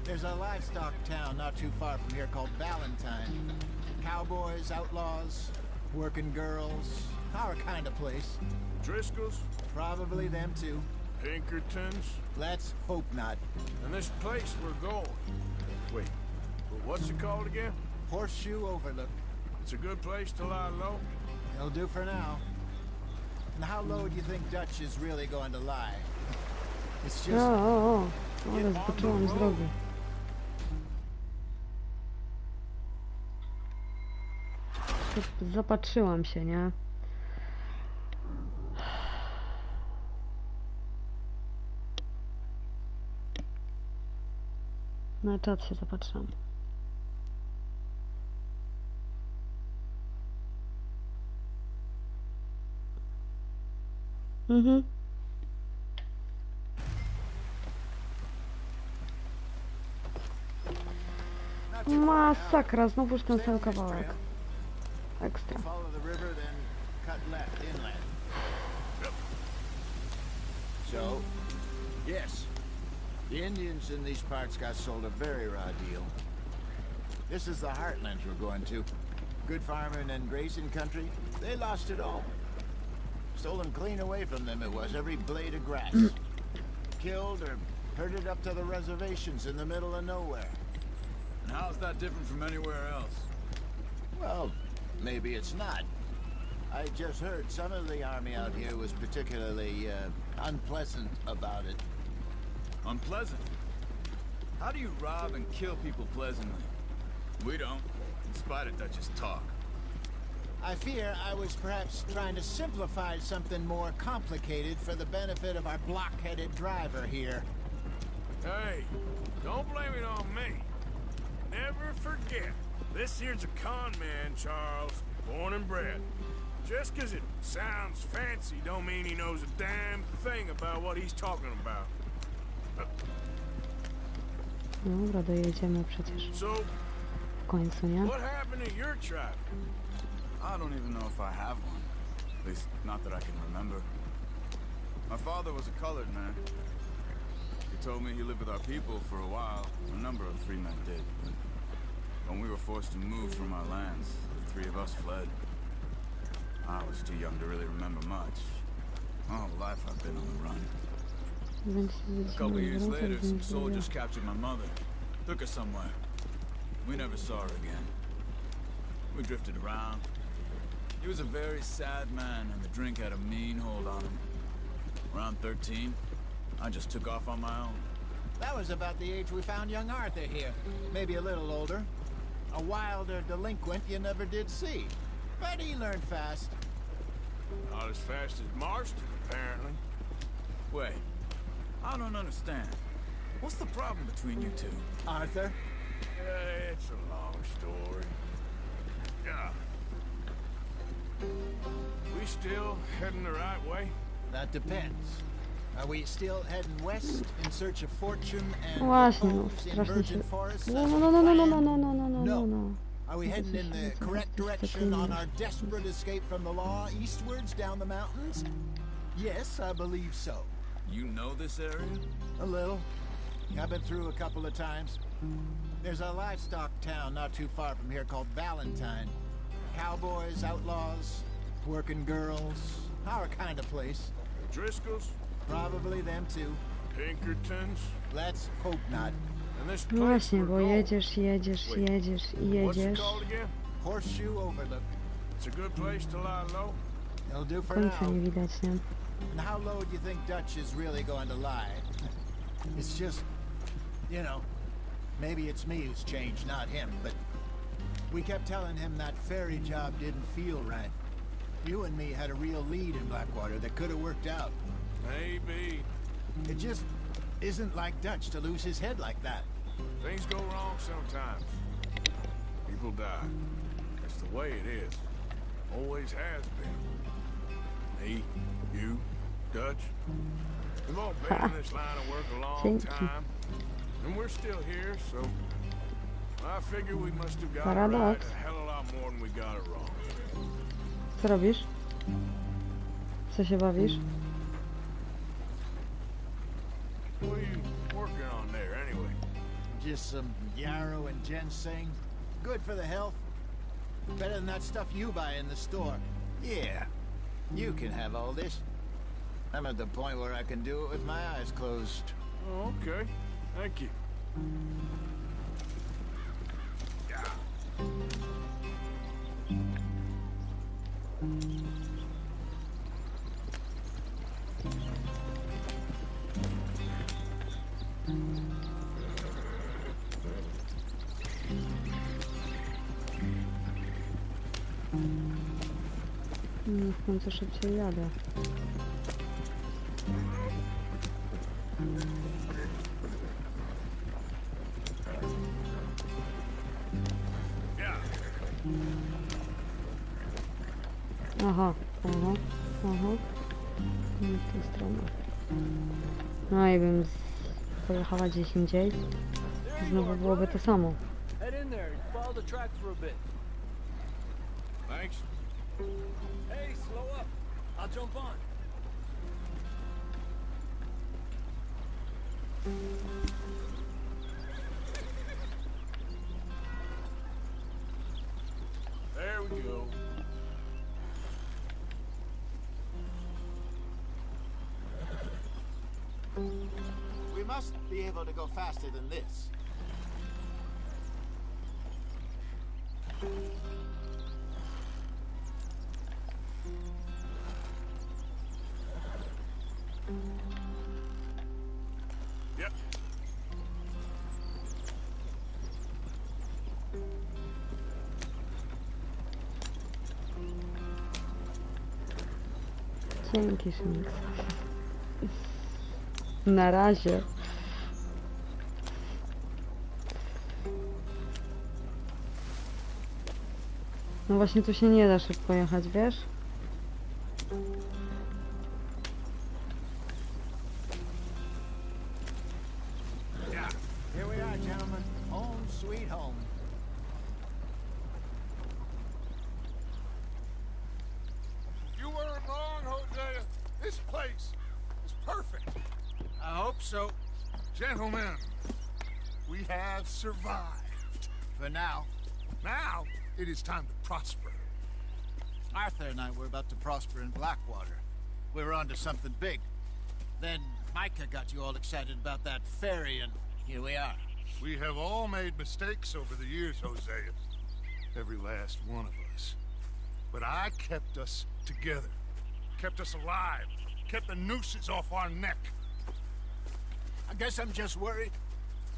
There's a livestock town not too far from here called Valentine. Cowboys, outlaws, working girls, our kind of place. Driscoll's? Probably them too. Pinkertons? Let's hope not. And this place we're going. Wait, but what's it called again? Horseshoe Overlook. It's a good place to lie low? It'll do for now. And how low do you think Dutch is really going to lie? It's just... Ale zboczyłam z drogi. Zapatrzyłam się, nie? Na czat się zapatrzyłam. Masakra, znowuż ten sam kawałek. Ekstra. Follow the river, then cut left inland. So, yes, the Indians in these parts got sold a very raw deal. This is the heartlands we're going to. Good farming and grazing country. They lost it all. Stolen clean away from them it was, every blade of grass. Killed or herded up to the reservations in the middle of nowhere. And how's that different from anywhere else? Well, maybe it's not. I just heard some of the army out here was particularly unpleasant about it. Unpleasant? How do you rob and kill people pleasantly? We don't, in spite of Dutch's talk. I fear I was perhaps trying to simplify something more complicated for the benefit of our block-headed driver here. Hey, don't blame it on me. Never forget, this here's a con man, Charles, born and bred. Just 'cause it sounds fancy don't mean he knows a damn thing about what he's talking about. Dobra, dojedziemy przecież So, w końcu, nie? what happened to your tribe? I don't even know if I have one. At least, not that I can remember. My father was a colored man. He told me he lived with our people for a while. A number of free men did. But when we were forced to move from our lands, the three of us fled. I was too young to really remember much. My whole life I've been on the run. A couple years later, some soldiers captured my mother. Took her somewhere. We never saw her again. We drifted around. He was a very sad man, and the drink had a mean hold on him. Around 13, I just took off on my own. That was about the age we found young Arthur here. Maybe a little older. A wilder delinquent you never did see. But he learned fast. Not as fast as Marston, apparently. Wait, I don't understand. What's the problem between you two? Arthur? It's a long story. Yeah. We still heading the right way? That depends. Are we still heading west in search of fortune and Właśnie, no, repose in strasznie virgin się... forests? No. Are we heading in the correct direction on our desperate escape from the law eastwards down the mountains? Yes, I believe so. You know this area? A little. I've been through a couple of times. There's a livestock town not too far from here called Valentine. Cowboys, outlaws, working girls, our kind of place. Driscoll's? Probably them too. Pinkertons? Let's hope not. And this No place właśnie, we're bo going. jedziesz i What's it jedziesz. called again? Horseshoe Overlook. It's a good place to lie low? It'll do for Końca now. nie widać, nie? And how low do you think Dutch is really going to lie? It's just, you know, maybe it's me who's changed, not him, but we kept telling him that ferry job didn't feel right. You and me had a real lead in Blackwater that could have worked out. Maybe. It just isn't like Dutch to lose his head like that. Things go wrong sometimes. People die. That's the way it is. Always has been. Me, you, Dutch. We've all been in this line of work a long time. And we're still here, so I figure we must have got it right a hell of a lot more than we got it wrong. Co robisz? Co się bawisz? What are you working on there, anyway? Just some yarrow and ginseng. Good for the health. Better than that stuff you buy in the store. Yeah, you can have all this. I'm at the point where I can do it with my eyes closed. Oh, okay. Thank you. W końcu szybciej jadę. Aha, aha, aha. Nie w tę stronę. No i bym pojechała gdzieś indziej. Znowu byłoby to samo. Thanks. Hey, slow up. I'll jump on. There we go. We must be able to go faster than this. Yep. Dzięki, Szymek. Na razie. No właśnie tu się nie da szybko jechać, wiesz? Here we are, gentlemen. Home sweet home. You weren't wrong, Hosea. This place is perfect. I hope so. Gentlemen, we have survived. For now. Now, it is time to prosper. Arthur and I were about to prosper in Blackwater. We were onto something big. Then Micah got you all excited about that ferry, and here we are. We have all made mistakes over the years, Hosea. Every last one of us. But I kept us together. Kept us alive. Kept the nooses off our neck. I guess I'm just worried.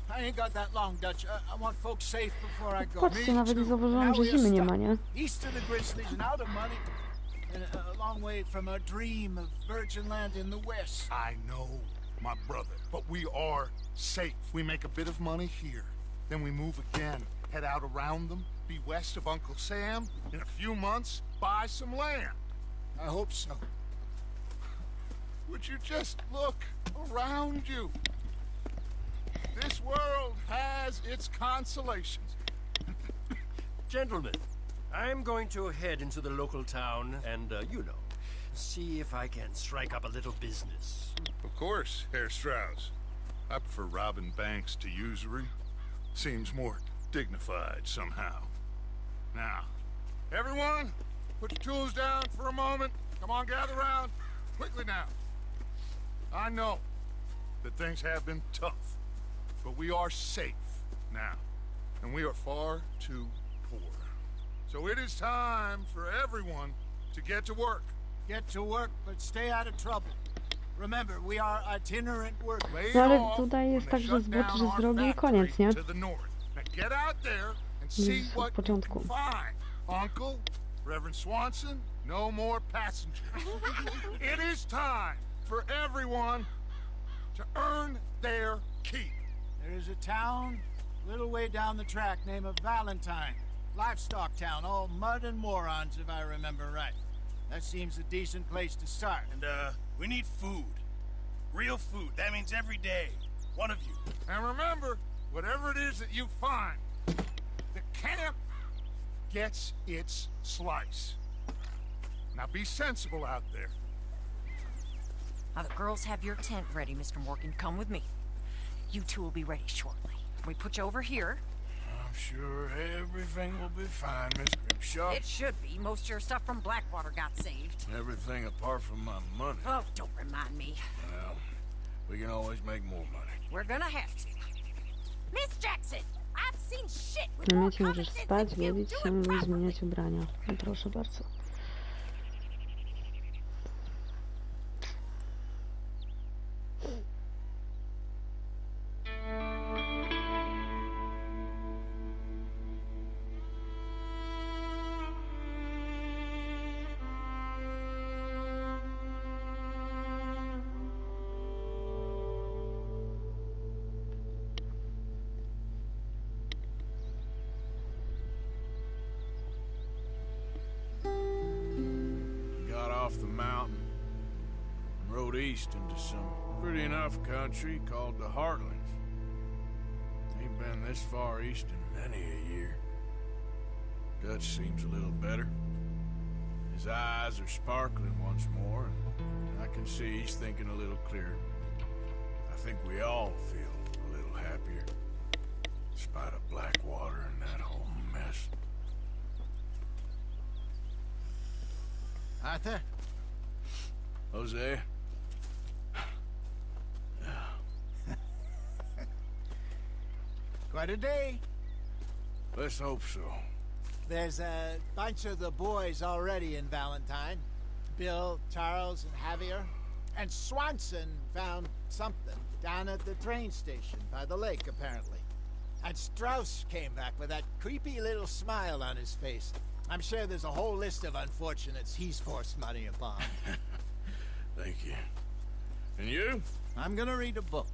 I ain't got that long, Dutch. I want folks safe before I go. Patrzcie, nawet nie zauważyłam, że zimy nie ma, nie? East of the Grizzlies and out of money. And a long way from a dream of virgin land in the west. I know, my brother, but we are safe. We make a bit of money here. Then we move again, head out around them, be west of Uncle Sam. In a few months, buy some land. I hope so. Would you just look around you? This world has its consolations. Gentlemen, I'm going to head into the local town and, you know, see if I can strike up a little business. Of course, Herr Strauss. I prefer robbing banks to usury. Seems more dignified somehow. Now, everyone, put your tools down for a moment. Come on, gather round. Quickly now. I know that things have been tough, but we are safe now, and we are far too poor. So it is time for everyone to get to work. Get to work, but stay out of trouble. Remember, we are itinerant workers. No ale tutaj jest tak, że zboczysz z drogi i koniec, nie? Get out there and see Już od what you początku. can find. Uncle, Reverend Swanson, no more passengers. It is time for everyone to earn their keep. There is a town a little way down the track named Valentine. livestock town, all mud and morons, if I remember right. That seems a decent place to start. And, we need food. Real food. That means every day. One of you. And remember, whatever it is that you find, the camp gets its slice. Now be sensible out there. Now the girls have your tent ready, Mr. Morgan. Come with me. You two will be ready shortly. We put you over here. I'm sure everything will be fine, Miss Grimshaw. It should be. Most of your stuff from Blackwater got saved. Everything apart from my money. Oh, don't remind me. Well, we can always make more money. We're gonna have to. Miss Jackson, I've seen shit with W more momencie common możesz sense spać, if you wiedzieć do się it i properly. zmieniać ubrania. No, proszę bardzo. Got off the mountain and rode east into some pretty enough country called the Heartlands. Ain't been this far east in many a year. Dutch seems a little better. His eyes are sparkling once more, and I can see he's thinking a little clearer. I think we all feel a little happier, in spite of Blackwater and that whole mess. Arthur? Jose? Quite a day. Let's hope so. There's a bunch of the boys already in Valentine. Bill, Charles, and Javier. And Swanson found something down at the train station by the lake, apparently. And Strauss came back with that creepy little smile on his face. I'm sure there's a whole list of unfortunates he's forced money upon. Thank you. And you? I'm gonna read a book.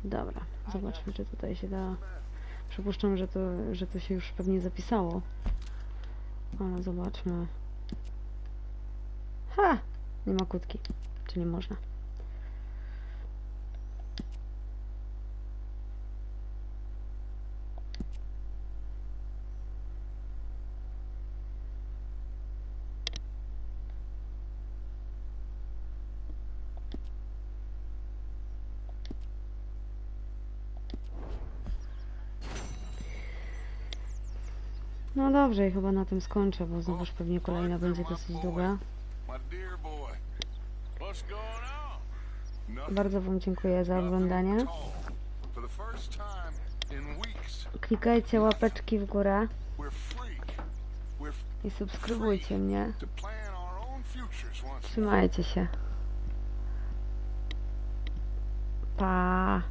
Dobra, zobaczmy, czy tutaj się da. Przypuszczam, że to się już pewnie zapisało. Ale zobaczmy. Ha! Nie ma kłódki, czyli można. No dobrze, i chyba na tym skończę, bo znowuż pewnie kolejna będzie dosyć długa. Bardzo Wam dziękuję za oglądanie. Klikajcie łapeczki w górę i subskrybujcie mnie. Trzymajcie się. Pa!